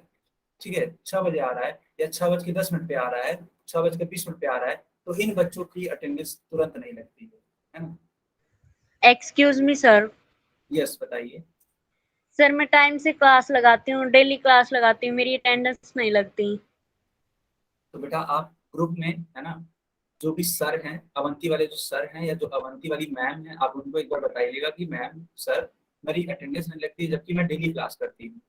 ठीक है, 6 बजे आ रहा है या 6:10 पे आ रहा है, 6:20 पे आ रहा है, तो इन बच्चों की अटेंडेंस तुरंत नहीं लगती है ना। Excuse me sir. यस बताइए। सर मैं टाइम से क्लास लगाती हूँ, डेली क्लास लगाती हूँ, मेरी अटेंडेंस नहीं लगती। तो बेटा आप ग्रुप में है ना, जो भी सर हैं, अवंती वाले जो सर हैं या जो अवंती वाली मैम है, आप उनको एक बार बताइएगा कि मैम सर मेरी अटेंडेंस नहीं लगती है जबकि मैं डेली क्लास करती हूँ।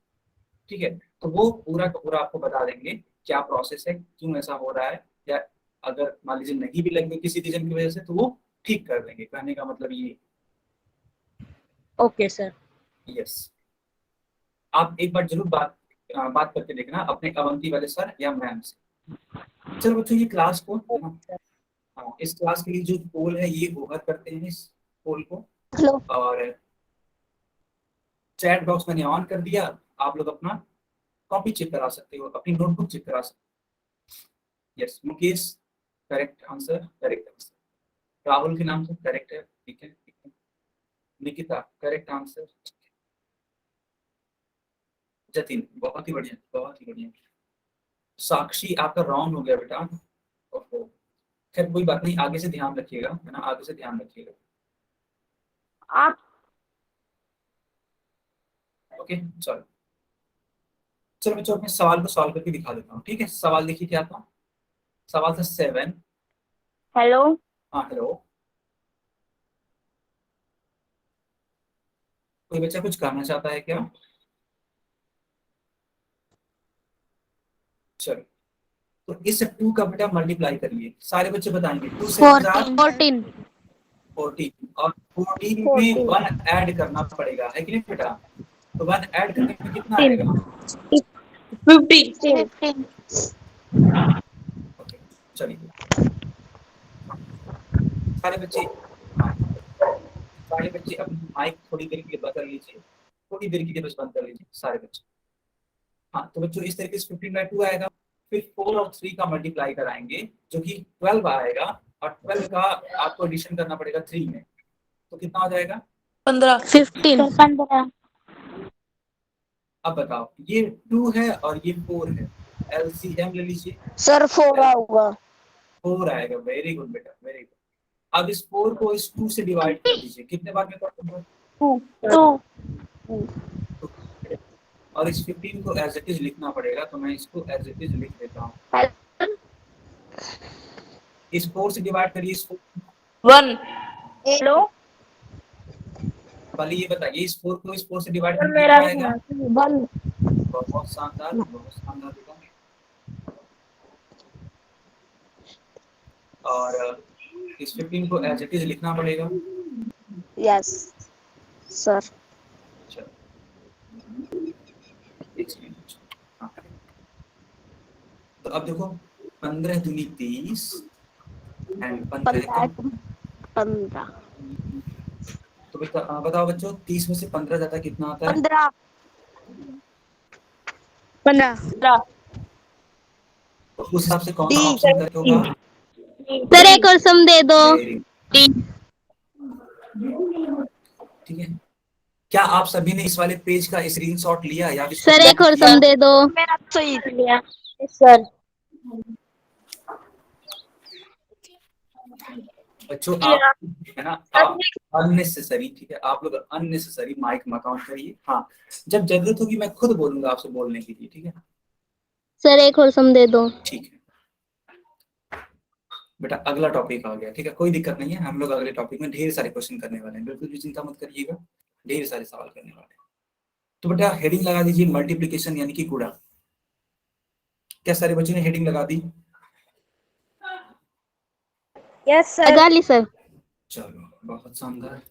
ठीक है, तो वो पूरा का पूरा आपको बता देंगे क्या प्रोसेस है, क्यों ऐसा हो रहा है, या अगर मान लीजिए नहीं भी लगे किसी रीजन की वजह से तो वो ठीक कर देंगे, कहने का मतलब ये। Okay sir. यस, आप एक बार जरूर बात करके देखना अपने अवंती वाले सर या मैम से। चलो बच्चों, ये क्लास को है ना, हाँ, इस क्लास के लिए जो पोल है ये ओवर करते हैं, इस पोल को। हेलो। और चैट बॉक्स मैंने ऑन कर दिया, आप लोग अपना कॉपी चेक करा सकते हो, अपनी नोटबुक चेक करा सकते हो। Yes Mukesh, correct answer, correct answer. Rahul के नाम से करेक्ट है, ठीक है, ठीक है। Nikita, correct answer. जतिन, बहुत ही बढ़िया, बहुत ही बढ़िया। साक्षी, आपका रॉन्ग हो गया बेटा। ओहो, खैर कोई बात नहीं, आगे से ध्यान रखिएगा, है ना, आगे से ध्यान रखिएगा। आप ओके, चलो चलो बच्चों, अपने सवाल को सॉल्व करके दिखा देता हूँ, ठीक है। सवाल देखिए क्या था, सवाल था 7। हेलो। हाँ हेलो, कोई बच्चा कुछ कहना चाहता है क्या? चलो, तो इस 2 का बेटा मल्टीप्लाई करिए, सारे बच्चे बताएंगे। 2 से 14 14, और 14 में 1 ऐड करना पड़ेगा, है कि नहीं बेटा? तो 1 ऐड करने में कितना आएगा? 50। ओके, चलिए सारे बच्चे, हाँ सारे बच्चे अपनी माइक थोड़ी देर के लिए बंद कर लीजिए, थोड़ी देर के लिए बस बंद कर लीजिए सारे बच्चे। हाँ तो बच्चों, इस तरीके से 15/2 आएगा। फिर 4 और 3 का मल्टीप्लाई कराएंगे, जो कि 12 आएगा, और 12 का आपको एडिशन करना पड़ेगा 3 में, तो कितना हो जाएगा? 15 अब बताओ, ये 2 है और ये 4 है, एलसीएम ले लीजिए। सर 4 आऊंगा। 4 आएगा, वेरी गुड बेटा, वेरी गुड। अब इस 4 को इस 2 से डिवाइड कर दीजिए, कितने बार में कर दूंगा? 2। और इस 15 को एज इट इज लिखना पड़ेगा, तो मैं इसको एज इट इज लिख देता हूँ। इस 4 से डिवाइड करिए, इस 1 हेलो। पहले ये बताइए, इस 4 को इस 4 से डिवाइड सर करके मेरा कितना आएगा? 1। बहुत शानदार, बहुत शानदार बेटा। और इस 15 को एज इट इज लिखना पड़ेगा। Yes sir. चलो एक सेकंड, हाँ। तो अब देखो, 15 दूनी 30 एंड 15 15 तो बताओ बच्चों, 30 में से 15 जाता है, कितना आता है? 15। तो उस हिसाब से कौन सा ऑप्शन करेक्ट होगा? सर एक और सम दे दो। ठीक है, क्या आप सभी ने इस वाले पेज का स्क्रीनशॉट लिया या सर एक और सम दे दो। मेरा सही लिया सर। बच्चों आप, है ना, आप अननेसेसरी, ठीक है, आप लोग अननेसेसरी माइक मत ऑन करिए। हाँ, जब जरूरत होगी मैं खुद बोलूंगा आपसे बोलने के लिए, ठीक है? सर एक और सम दे दो। ठीक है बेटा, अगला टॉपिक आ गया, ठीक है, कोई दिक्कत नहीं है, हम लोग अगले टॉपिक में ढेर सारे क्वेश्चन करने वाले हैं, बिल्कुल भी चिंता मत करिएगा, ढेर सारे सवाल करने वाले हैं। तो बेटा हेडिंग लगा दीजिए मल्टीप्लिकेशन यानी कि गुणा। क्या सारे बच्चों ने हेडिंग लगा दी? Yes sir. लगा ली सर। चलो बहुत शानदार।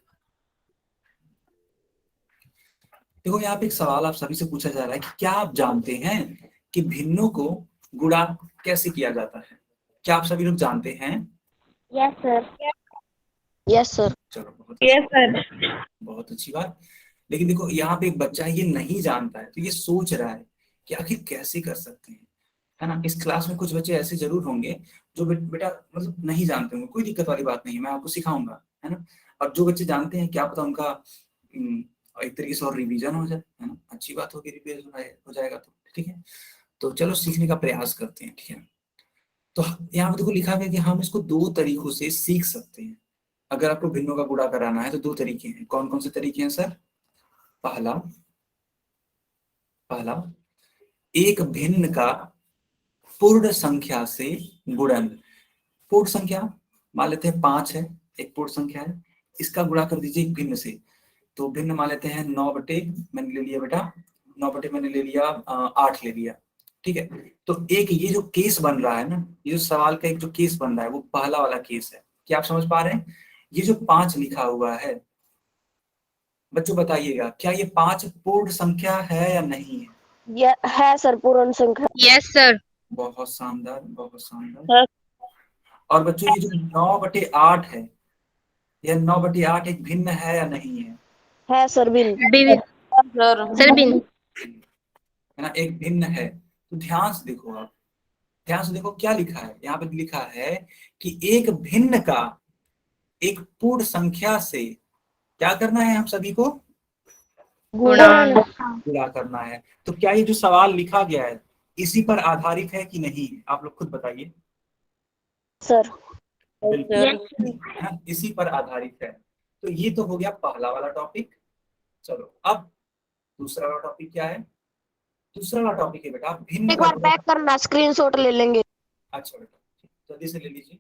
देखो यहाँ पे एक सवाल आप सभी से पूछा जा रहा है कि क्या आप जानते हैं कि भिन्नों को गुणा कैसे किया जाता है? क्या आप सभी लोग जानते हैं? Yes sir. Yes sir. चलो बहुत यस सर। बहुत अच्छी बात। लेकिन देखो यहाँ पे एक बच्चा ये नहीं जानता है, तो ये सोच रहा है कि आखिर कैसे कर सकते हैं, है ना। इस क्लास में कुछ बच्चे ऐसे जरूर होंगे जो बेटा मतलब नहीं जानते होंगे, कोई दिक्कत वाली बात नहीं है, मैं आपको सिखाऊंगा, है ना। और जो बच्चे जानते हैं, क्या पता उनका एक तरीके से और रिवीजन हो जाए, है ना, अच्छी बात होगी, रिवीजन हो जाएगा तो ठीक है। तो चलो सीखने का प्रयास करते हैं, ठीक है। तो यहाँ पे देखो लिखा गया कि हम इसको 2 तरीकों से सीख सकते हैं। अगर आपको भिन्नों का गुणा कराना है तो 2 तरीके हैं। कौन कौन से तरीके हैं सर? पहला एक भिन्न का पूर्ण संख्या से गुणन। पूर्ण संख्या मान लेते हैं 5 है, एक पूर्ण संख्या है, इसका गुणा कर दीजिए एक भिन्न से। तो भिन्न मान लेते हैं 9 बटे मैंने ले लिया बेटा, 9 बटे मैंने ले लिया 8 ले लिया, ठीक है। तो एक ये जो केस बन रहा है ना, ये जो सवाल का एक जो केस बन रहा है वो पहला वाला केस है। क्या आप समझ पा रहे हैं? ये जो 5 लिखा हुआ है बच्चों बताइएगा, क्या ये 5 पूर्ण संख्या है या नहीं है? ये है सर, पूर्ण संख्या। Yes sir. बहुत शानदार, बहुत शानदार। और बच्चों ये जो 9/8 है, यह 9/8 एक भिन्न है या नहीं है? है सर, भिन्न। बिन सर बिन है ना, एक भिन्न है। तो ध्यान से देखो, आप ध्यान से देखो क्या लिखा है यहाँ पे। लिखा है कि एक भिन्न का एक पूर्ण संख्या से क्या करना है, हम सभी को गुणन गुणा करना है। तो क्या ये जो सवाल लिखा गया है इसी पर आधारित है कि नहीं, आप लोग खुद बताइए। सर बिल्कुल है ना, इसी पर आधारित है। तो ये तो हो गया पहला वाला टॉपिक। चलो अब दूसरा वाला टॉपिक क्या है? दूसरा वाला टॉपिक है बेटा भिन्न एक का बार पैक करना, स्क्रीनशॉट ले लेंगे। अच्छा बेटा, जल्दी से ले लीजिए,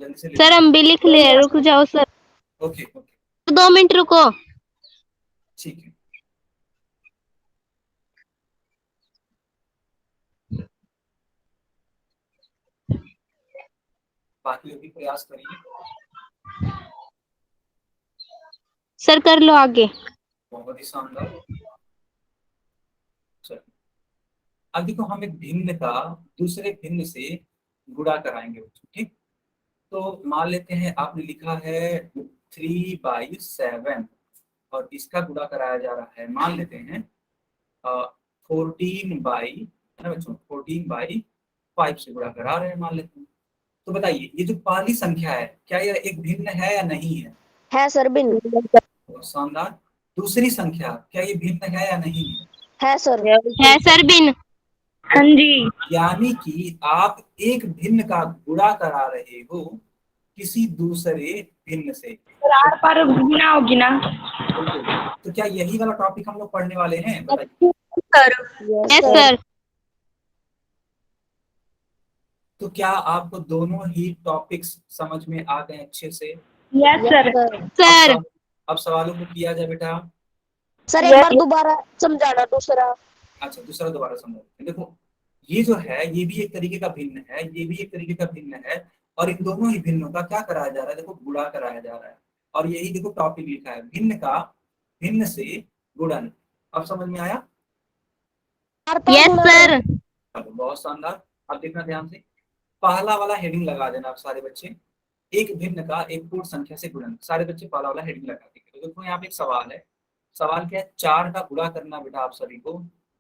जल्दी से ले सर लीजिए। हम भी लिख ले, रुक जाओ सर, ओके ओके, 2 मिनट रुको। ठीक है। बाकी लोग भी प्रयास करिए। सर कर लो आगे। बहुत ही शानदार। चलो अब देखो, हम एक भिन्न का दूसरे भिन्न से गुणा कराएंगे बच्चों, ठीक। तो मान लेते हैं आपने लिखा है 3/7 और इसका गुणा कराया जा रहा है, मान लेते हैं 14 है ना बच्चों, 14/5 से गुणा करा रहे हैं मान लेते हैं। तो बताइए ये जो पहली संख्या है क्या यह एक भिन्न है या नहीं है? है सर, भिन्न। बहुत शानदार। दूसरी संख्या क्या ये भिन्न है या नहीं है? है सर। है सर बिन। हाँ जी। यानी कि आप एक भिन्न का गुणा करा रहे हो किसी दूसरे भिन्न से। आर पार गुना होगी ना। बिल्कुल। तो क्या यही वाला टॉपिक हम लोग पढ़ने वाले हैं, बताइए। Yes sir. तो क्या आपको दोनों ही टॉपिक्स समझ में आ गए अच्छे से? Yes sir. सर अब सवालों को किया जाए बेटा। सर एक बार दोबारा समझाना दूसरा। अच्छा दूसरा दोबारा समझो। देखो ये जो है ये भी एक तरीके का भिन्न है, ये भी एक तरीके का भिन्न है, और इन दोनों ही भिन्नों का क्या कराया जा रहा है, देखो गुणा कराया जा रहा है। और यही देखो टॉपिक लिखा है, भिन्न का भिन्न से गुणन। अब समझ में आया? Yes sir. चलो बहुत शानदार। अब देखना ध्यान से, पहला वाला हेडिंग लगा देना आप सारे बच्चे, एक भिन्न का एक पूर्ण संख्या से गुणन। सारे बच्चे पहला वाला हेडिंग लगा देंगे। तो देखो यहाँ पे एक सवाल है, सवाल क्या है, 4 का गुणा करना बेटा आप सभी को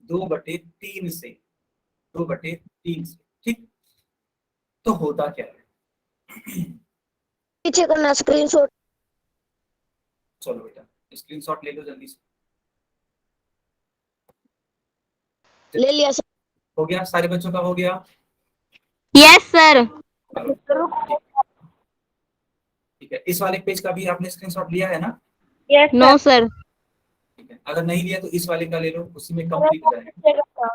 2/3 से, 2/3 से, ठीक। तो होता क्या है? पीछे करना स्क्रीनशॉट। चलो बेटा स्क्रीनशॉट ले लो जल्दी से। ले लिया सर। हो गया, सारे बच्चों का हो गया। Yes sir. ठीक है, इस वाले पेज का भी आपने स्क्रीनशॉट लिया है ना? Yes no sir. ठीक है, अगर नहीं लिया तो इस वाले का ले लो, उसी में कंप्लीट हो जाएगा।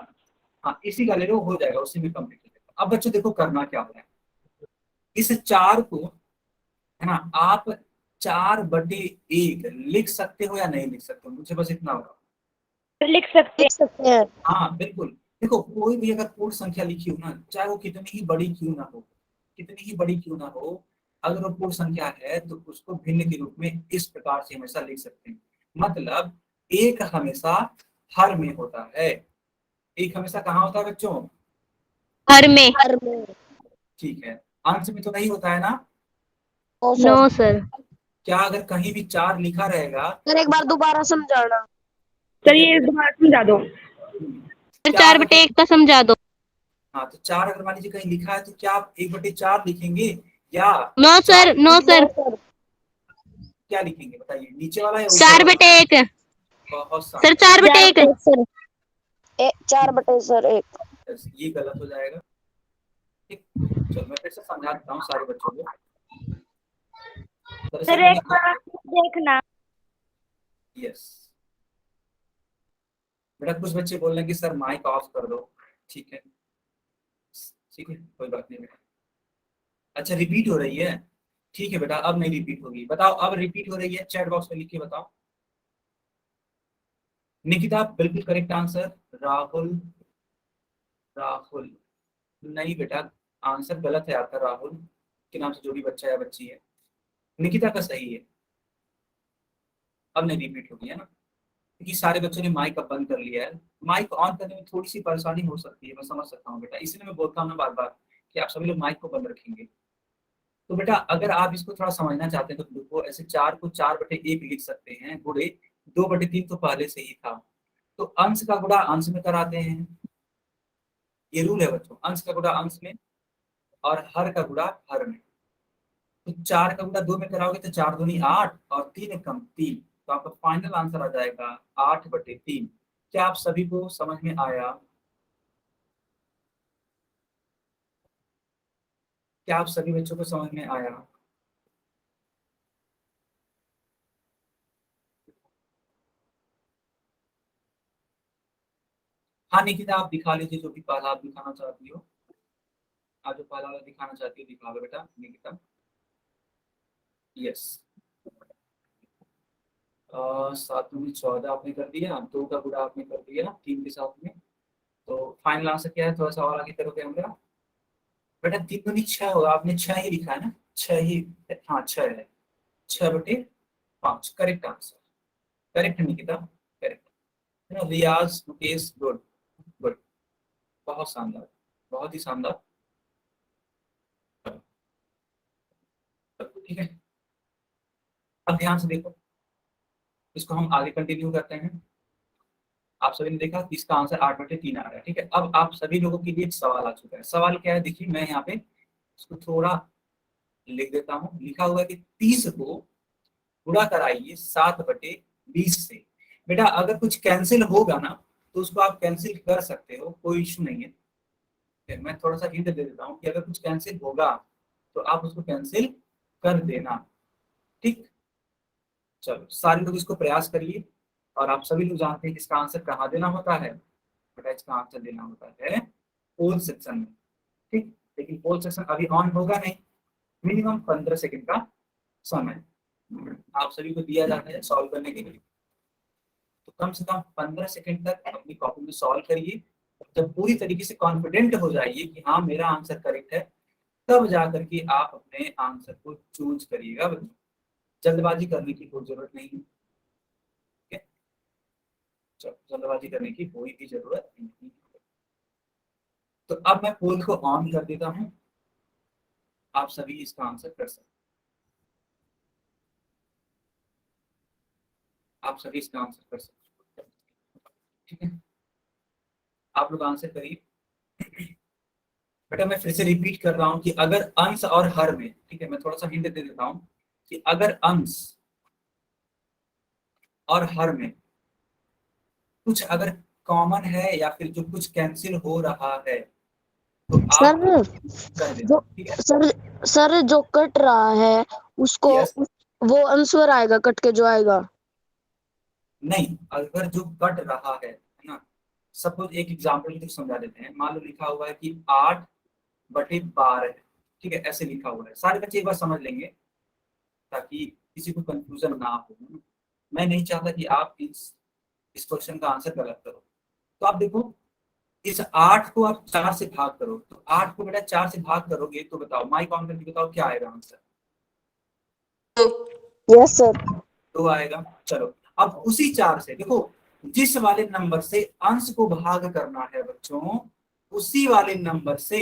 हाँ इसी का ले लो, हो जाएगा, उसी में कंप्लीट हो जाएगा। अब बच्चों देखो करना क्या हो रहा है, इस 4 को है ना आप 4/1 लिख सकते हो या नहीं लिख सकते हो, मुझे बस इतना होगा। लिख सकते देख सकते हैं। हाँ बिल्कुल। देखो कोई भी अगर पूर्ण संख्या लिखी हो ना, चाहे वो कितनी ही बड़ी क्यों ना हो, कितनी ही बड़ी क्यों ना हो, अगर वो पूर्ण संख्या है तो उसको भिन्न के रूप में इस प्रकार से हमेशा लिख सकते हैं। मतलब एक हमेशा हर में होता है। एक हमेशा कहाँ होता है बच्चों? हर में। हर में। ठीक है, अंश में तो नहीं होता है ना? Oh sir. No sir. क्या अगर कहीं भी 4 लिखा रहेगा? सर एक बार दोबारा समझाना। सर ये दोबारा समझा दो। क्या 4/1 का समझा दो। हाँ तो 4 अगर मान लीजिए कहीं लिखा है तो क्या आप 1/4 लिखेंगे या नो सर, नो सर। क्या लिखेंगे बताइए, नीचे वाला या ऊपर वाला? 4/1 बहुत सर, सारे। 4/1 सर 4/1। ये गलत हो जाएगा, ठीक। चलो मैं फिर से समझा देता हूँ सारे बच्चों को। सर एक बार देखना। यस बेटा, कुछ बच्चे बोल रहे हैं कि सर माइक ऑफ कर दो, ठीक है, ठीक है कोई बात नहीं बेटा। अच्छा रिपीट हो रही है, ठीक है बेटा, अब नहीं रिपीट होगी। बताओ अब रिपीट हो रही है, चैट बॉक्स में लिख के बताओ। निकिता बिल्कुल करेक्ट आंसर। राहुल, राहुल नहीं बेटा, आंसर गलत है आपका, राहुल के नाम से जो भी बच्चा या बच्ची है। निकिता का सही है। अब नहीं रिपीट हो गया ना, क्योंकि सारे बच्चों ने माइक अब बंद कर लिया है। माइक ऑन करने में थोड़ी सी परेशानी हो सकती है, मैं समझ सकता हूँ बेटा, इसलिए मैं बोलता हूँ ना बार बार कि आप सभी लोग माइक को बंद रखेंगे। तो बेटा अगर आप इसको थोड़ा समझना चाहते हैं तो देखो, ऐसे 4 को 4/1 लिख सकते हैं, गुणे 2/3 तो पहले से ही था। तो अंश का गुणा अंश में कराते हैं, ये रूल है बच्चों, अंश का गुणा अंश में और हर का गुणा हर में। तो 4 का गुणा 2 में कराओगे तो 4 दूनी 8 और 3 एकम 3, तो आपका फाइनल आंसर आ जाएगा 8/3। क्या आप सभी को समझ में आया? क्या आप सभी बच्चों को समझ में आया? हाँ निकिता आप दिखा लीजिए, जो भी पहला आप दिखाना चाहती हो, आप जो पहला वाला दिखाना चाहती हो दिखा लो बेटा निकिता। यस, 7 दूनी 14 आपने कर दिया, 2 का गुणा आपने कर दिया 3 के साथ में। तो फाइनल आंसर क्या है, थोड़ा सा और आगे करोगे हमरा बेटा? 3 दूनी 6 होगा, आपने 6 ही लिखा है ना, 6 ही, हाँ 6 है, 6/5 correct answer. Correct Nikita, correct. Riyaz, Mukesh, good good, बहुत शानदार, बहुत ही शानदार। ठीक है, अब ध्यान से देखो, इसको हम आगे कंटिन्यू करते हैं। आप सभी ने देखा कि इसका आंसर 8/3 आ रहा है। ठीक है, अब आप सभी लोगों के लिए एक सवाल आ चुका है। सवाल क्या है देखिए, मैं यहाँ पे इसको थोड़ा लिख देता हूँ। लिखा हुआ है कि 30 को गुणा कराइए 7/20 से। बेटा अगर कुछ कैंसिल होगा ना तो उसको आप कैंसिल कर सकते हो, कोई इशू नहीं है। मैं थोड़ा सा हिंट दे देता हूँ कि अगर कुछ कैंसिल होगा तो आप उसको कैंसिल कर देना। ठीक, चलो सारे लोग इसको प्रयास करिए। और आप सभी लोग जानते हैं कि इसका आंसर कहाँ देना होता है बेटा? इसका आंसर देना होता है पोल सेक्शन में। ठीक, लेकिन पोल सेक्शन अभी ऑन होगा नहीं, मिनिमम 15 सेकंड का समय आप सभी को दिया जाता है सॉल्व करने के लिए। तो कम से कम 15 सेकंड तक अपनी कॉपी में सॉल्व करिए। जब पूरी तरीके से कॉन्फिडेंट हो जाइए कि हाँ मेरा आंसर करेक्ट है, तब जाकर के आप अपने आंसर को चूज करिएगा। जल्दबाजी करने की कोई जरूरत नहीं है। ठीक है, चलो जल्दबाजी करने की कोई भी जरूरत नहीं है। तो अब मैं पोल को ऑन कर देता हूं, आप सभी इसका आंसर कर सकते हैं। आप सभी इसका आंसर कर सकते हैं। ठीक है, आप लोग आंसर करिए। बेटा मैं फिर से रिपीट कर रहा हूं कि अगर अंश और हर में, ठीक है मैं थोड़ा सा हिंट दे देता हूं कि अगर अंश और हर में कुछ अगर कॉमन है या फिर जो कुछ कैंसिल हो रहा है तो आप सर कर देना। जो ठीक है, सर जो कट रहा है उसको यस, वो आंसर आएगा, कट के जो आएगा। नहीं अगर जो कट रहा है ना, सपोज एक एग्जांपल तो समझा देते हैं। मान लो लिखा हुआ है कि 8/12, ठीक है ऐसे लिखा हुआ है। सारे बच्चे एक बार समझ लेंगे ताकि किसी को कंफ्यूजन ना हो। मैं नहीं चाहता कि आप इस क्वेश्चन का आंसर गलत करो। तो आप देखो, इस 8 को आप 4 से भाग करो, तो 8 को बेटा 4 से भाग करोगे तो बताओ, माइक ऑन करके बताओ क्या आएगा आंसर? Yes sir. 2 आएगा। चलो अब उसी 4 से देखो, जिस वाले नंबर से अंश को भाग करना है बच्चों, उसी वाले नंबर से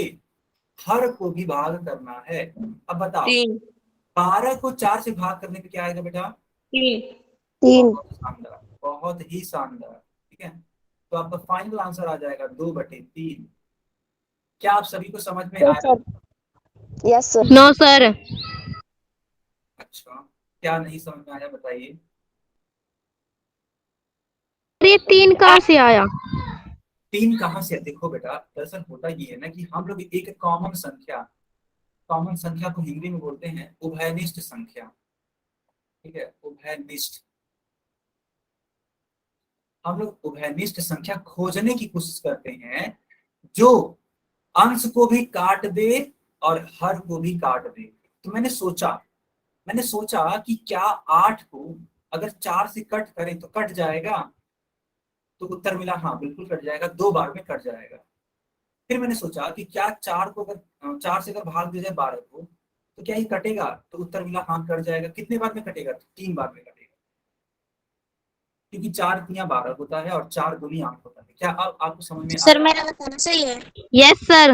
हर को भी भाग करना है। अब बताओ 12 को 4 से भाग करने पे क्या आएगा बेटा? 3। बहुत शानदार, बहुत ही शानदार। ठीक है, तो आपका फाइनल आंसर आ जाएगा 2/3। क्या आप सभी को समझ में यस आया? Sir. Yes sir. No sir. अच्छा, क्या नहीं समझ में आया बताइए? ये 3 कहाँ से आया? 3 कहाँ से? देखो बेटा दरअसल होता ये है ना कि हम लोग एक कॉमन संख्या को हिंदी में बोलते हैं उभयनिष्ठ संख्या। ठीक है, उभयनिष्ठ, हम लोग उभयनिष्ठ संख्या खोजने की कोशिश करते हैं जो अंश को भी काट दे और हर को भी काट दे। तो मैंने सोचा कि क्या 8 को अगर 4 से कट करें तो कट जाएगा? तो उत्तर मिला हाँ बिल्कुल कट जाएगा, 2 बार में कट जाएगा। फिर मैंने सोचा कि क्या 4 को अगर 4 से अगर भाग दिया जाए 12 को तो क्या ये कटेगा? तो उत्तर मिला हाँ कट जाएगा। कितने बार में कटेगा? तो 3 बार में कटेगा, क्योंकि 4 तिया 12 होता है और 4 दूनी 8 होता है। क्या अब आपको समझ में सर आया? मेरा बताना सही है? Yes sir.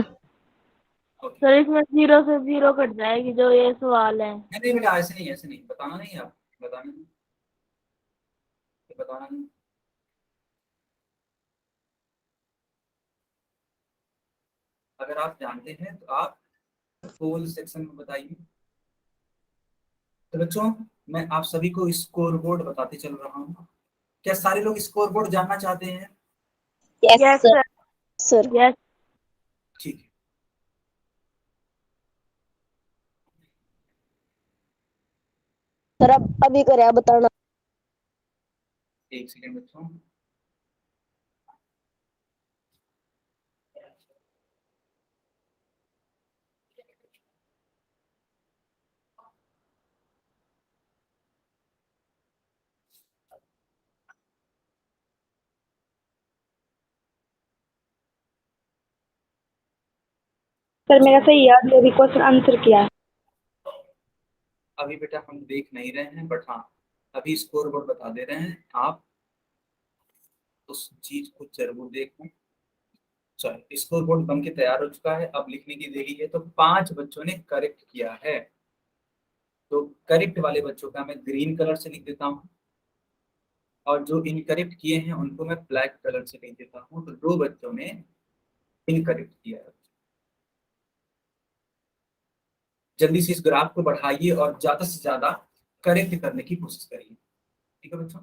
ओके। सर इसमें 0 से 0 कट जाएगी जो ये सवाल है। नहीं बेटा, ऐसे नहीं, ऐसे नहीं बताना, नहीं आप बताना नहीं, बताना नहीं। अगर आप जानते हैं तो आप पोल सेक्शन में बताइए। तो बच्चों, मैं आप सभी को स्कोर बोर्ड बताते चल रहा हूँ। क्या सारे लोग स्कोर बोर्ड जानना चाहते हैं? Yes sir. सर यस ठीक है। सर अब अभी करे आप बताना। एक सेकेंड बच्चों। सर मेरा सही है, जो भी क्वेश्चन आंसर किया। अभी बेटा हम देख नहीं रहे हैं, बट हाँ अभी स्कोर बोर्ड बता दे रहे हैं, आप उस चीज को जरूर देखो। चलो, स्कोर बोर्ड बन के तैयार हो चुका है, अब लिखने की देरी है। तो 5 बच्चों ने करेक्ट किया है, तो करेक्ट वाले बच्चों का मैं ग्रीन कलर से लिख देता हूँ, और जो इनकरेक्ट किए हैं उनको मैं ब्लैक कलर से लिख देता हूँ। तो 2 बच्चों ने इनकरेक्ट किया है। जल्दी से इस ग्राफ को बढ़ाइए और ज्यादा से ज्यादा करेक्ट करने की कोशिश करिए। ठीक है बच्चों?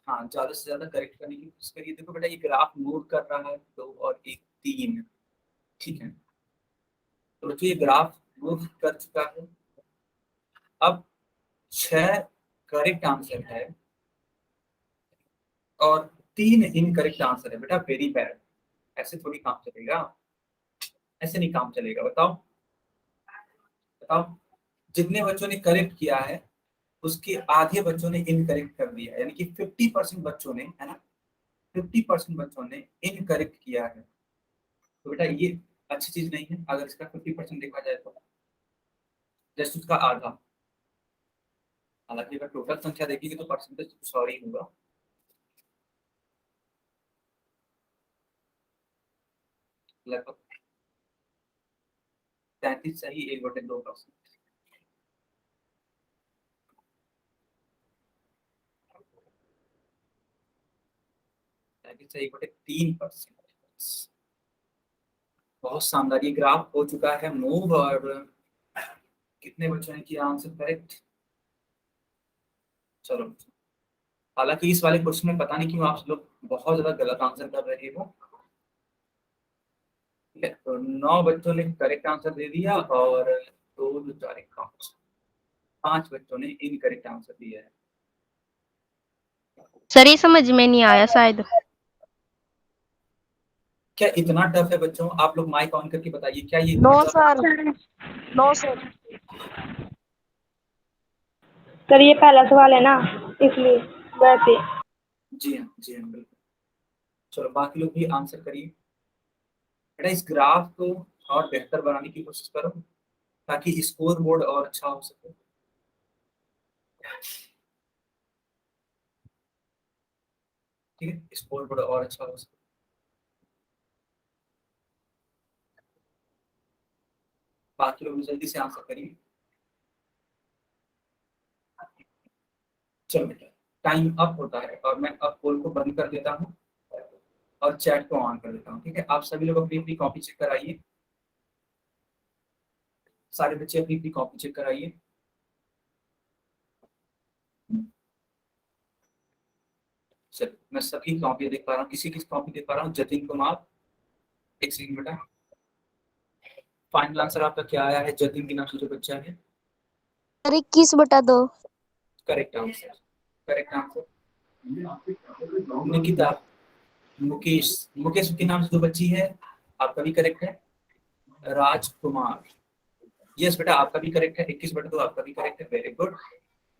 हाँ, ज्यादा से ज्यादा करेक्ट करने की कोशिश करिए। देखो बेटा, ये ग्राफ मूव कर रहा है 2 और 1 3, ठीक है? तो बच्चों ये ग्राफ मूव कर चुका है। अब 6 करेक्ट आंसर है और 3 इनकरेक्ट आंसर है। बेटा वेरी बैड, ऐसे थोड़ी काम चलेगा, ऐसे नहीं काम चलेगा। बताओ बताओ, जितने बच्चों ने करेक्ट किया है उसके आधे बच्चों ने इनकरेक्ट कर दिया है, यानी कि 50% बच्चों ने, है ना, 50% बच्चों ने इनकरेक्ट किया है। तो बेटा ये अच्छी चीज नहीं है। अगर इसका 50% देखा जाए तो जस्ट उसका आधा। हालांकि अगर टोटल संख्या देखेंगे तो परसेंटेज सॉरी होगा। लगभग 33 सही, 1/2%। सही 1/3%। बहुत शानदार, ये ग्राफ हो चुका है मूव। और कितने बच्चों ने किया आंसर करेक्ट? चलो, हालांकि इस वाले क्वेश्चन में पता नहीं क्यों आप लोग बहुत ज्यादा गलत आंसर कर रहे हो। ठीक है, तो 9 बच्चों ने करेक्ट आंसर दे दिया और 2 2 4 5 बच्चों ने इनकरेक्ट आंसर दिया है। सर ये समझ में नहीं आया शायद। क्या इतना टफ है बच्चों? आप लोग माइक ऑन करके बताइए, क्या ये नो इतना tough है? Sir, no sir. सर ये पहला सवाल है ना, इसलिए वैसे। जी हाँ, जी हाँ, बिल्कुल। चलो बाकी लोग भी आंसर करिए। बेटा इस ग्राफ को और बेहतर बनाने की कोशिश करो ताकि स्कोर बोर्ड और अच्छा हो सके। ठीक है, स्कोर बोर्ड और अच्छा हो सके। बाकी लोग जल्दी से आंसर करिए। चलो बेटा, टाइम अप होता है और मैं अब पोल को बंद कर देता हूँ और चैट को ऑन कर देता हूँ। ठीक है, आप सभी लोग अपनी अपनी कॉपी चेक कराइए। सारे बच्चे अपनी अपनी कॉपी चेक कराइए। चलो, मैं सभी कॉपी देख पा रहा हूँ। किसी की कॉपी देख पा रहा हूँ? जतिन कुमार, एक सेकंड बेटा। फाइनल आंसर आपका क्या आया है? जतिन के नाम से जो बच्चा है। Sir 21/2। Correct answer, correct answer. Nikita, Mukesh, Mukesh के नाम से जो बच्ची है, आपका भी करेक्ट है। राजकुमार, यस बेटा आपका भी करेक्ट है। 21/2 आपका भी करेक्ट है। वेरी गुड,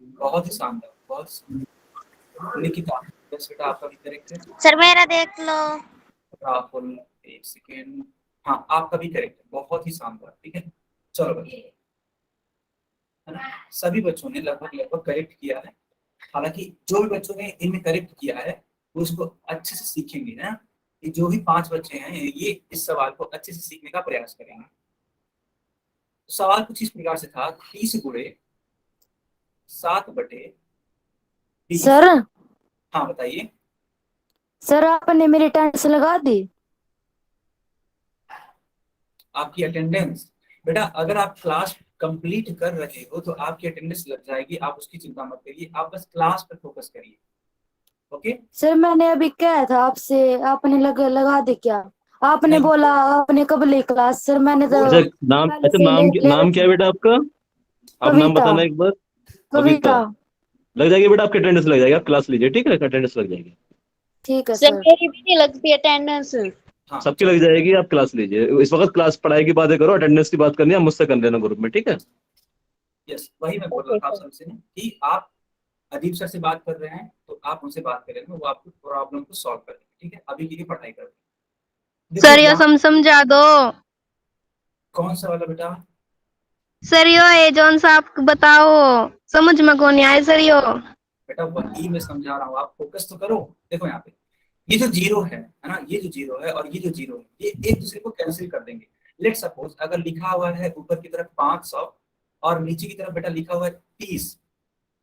बहुत ही शानदार, बहुत शानदार। निकिता, यस बेटा आपका भी करेक्ट है। सर मेरा देख लो। राहुल, एक सेकेंड। हाँ आपका भी करेक्ट है, बहुत ही शानदार। ठीक है, चलो बच्चों, है ना, सभी बच्चों ने लगभग लगभग करेक्ट किया है। हालांकि जो भी बच्चों ने इनमें करेक्ट किया है वो उसको अच्छे से सीखेंगे ना। ये जो भी 5 बच्चे हैं ये इस सवाल को अच्छे से सीखने का प्रयास करेंगे। तो सवाल कुछ इस प्रकार से था, 30 गुणे 7 बटे 20। सर हाँ बताइए। सर आपने मेरी अटेंडेंस लगा दी। आपकी अटेंडेंस, बेटा अगर आप क्लास कंप्लीट कर रहे हो तो आपकी अटेंडेंस लग जाएगी, आप उसकी चिंता मत करिए, आप बस क्लास पर फोकस करिए। ओके, सर मैंने अभी कहा था आपसे, आपने लगा दी क्या? आपने नहीं, बोला आपने कब ली क्लास? सर मैंने तो अच्छा नाम, पहले अच्छा से ले नाम रखी। क्या है बेटा आपका? आप नाम कविता। बताना एक बार। कविता। लग जाएगी बेटा, आपकी अटेंडेंस लग जाएगी, आप क्लास लीजिए, ठीक है, अटेंडेंस लग जाएगी। ठीक है सर सर। मेरी भी नहीं लगती अटेंडेंस। हाँ सबकी लग जाएगी, आप क्लास लीजिए। इस वक्त क्लास पढ़ाई की बातें करो, अटेंडेंस की बात करनी है आप मुझसे कर लेना ग्रुप में, ठीक है। यस, वही मैं बोल रहा ओके था आप सर। सबसे ना कि आप अदीप सर से बात कर रहे हैं तो आप उनसे बात करेंगे, वो आपको प्रॉब्लम को सॉल्व करेंगे। ठीक है, अभी के लिए पढ़ाई करें। देखो सर यो यहाँ समझा दो। कौन सा वाला बेटा? सर यो है जौन सा आप बताओ, समझ में कौन नहीं आए सर यो। बेटा वही मैं समझा रहा हूँ, आप फोकस तो करो। देखो यहाँ पे ये जो जीरो है ना, ये जो जीरो है और ये जो जीरो है, ये एक दूसरे को कैंसिल कर देंगे। लेट सपोज अगर लिखा हुआ है ऊपर की तरफ 500 और नीचे की तरफ बेटा लिखा हुआ है 30,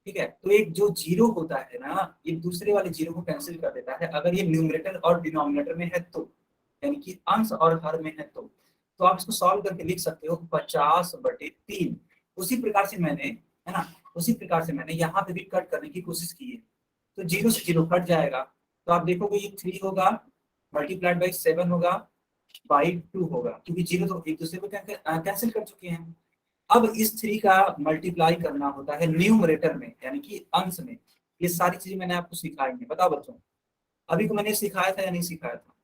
ठीक है, तो एक जो जीरो होता है ना, ये दूसरे वाले जीरो को कैंसिल कर देता है अगर ये न्यूमरेटर और डिनोमिनेटर में है तो, यानी कि अंश और हर में है तो आप इसको सॉल्व करके लिख सकते हो 50/3। उसी प्रकार से मैंने, है ना, उसी प्रकार से मैंने यहाँ पे भी कट करने की कोशिश की है, तो जीरो से जीरो कट जाएगा, तो आप देखोगे ये 3 होगा मल्टीप्लाइड बाई 7 होगा बाई 2 होगा, क्योंकि जीरो तो एक दूसरे को कैंसिल कर चुके हैं। अब इस 3 का मल्टीप्लाई करना होता है न्यूमरेटर में, यानी कि अंश में। ये सारी चीजें मैंने आपको सिखाई है, बताओ बच्चों, अभी को मैंने सिखाया था या नहीं सिखाया था?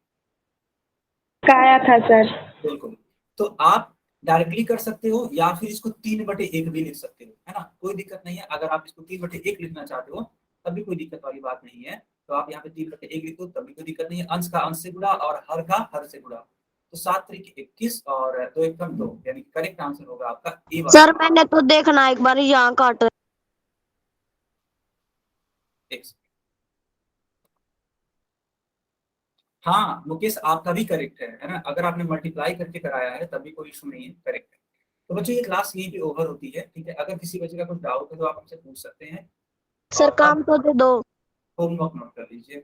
सिखाया था सर। बिल्कुल। तो आप डायरेक्टली कर सकते हो या फिर इसको 3/1 भी लिख सकते हो, है ना, कोई दिक्कत नहीं है। अगर आप इसको 3/1 लिखना चाहते हो तब भी कोई दिक्कत वाली बात नहीं है, तो आप यहाँ पे 3/1 लिखो तब भी कोई दिक्कत नहीं है। अंश का अंश से गुणा और हर का हर से गुणा, तो 7 3 21 और 2 1 2, यानी करेक्ट आंसर होगा आपका ए वाला। सर मैंने तो देखना एक बार यहाँ काट। एक सेकंड। हाँ मुकेश, आपका भी करेक्ट है ना, अगर आपने मल्टीप्लाई करके कराया है तभी कोई इशू नहीं है, करेक्ट है। तो बच्चों ये क्लास यहीं पे ओवर होती है, ठीक है। अगर किसी बच्चे का कुछ डाउट है तो आप हमसे पूछ सकते हैं। सर और काम अब तो दे दो। होमवर्क नोट कर लीजिए।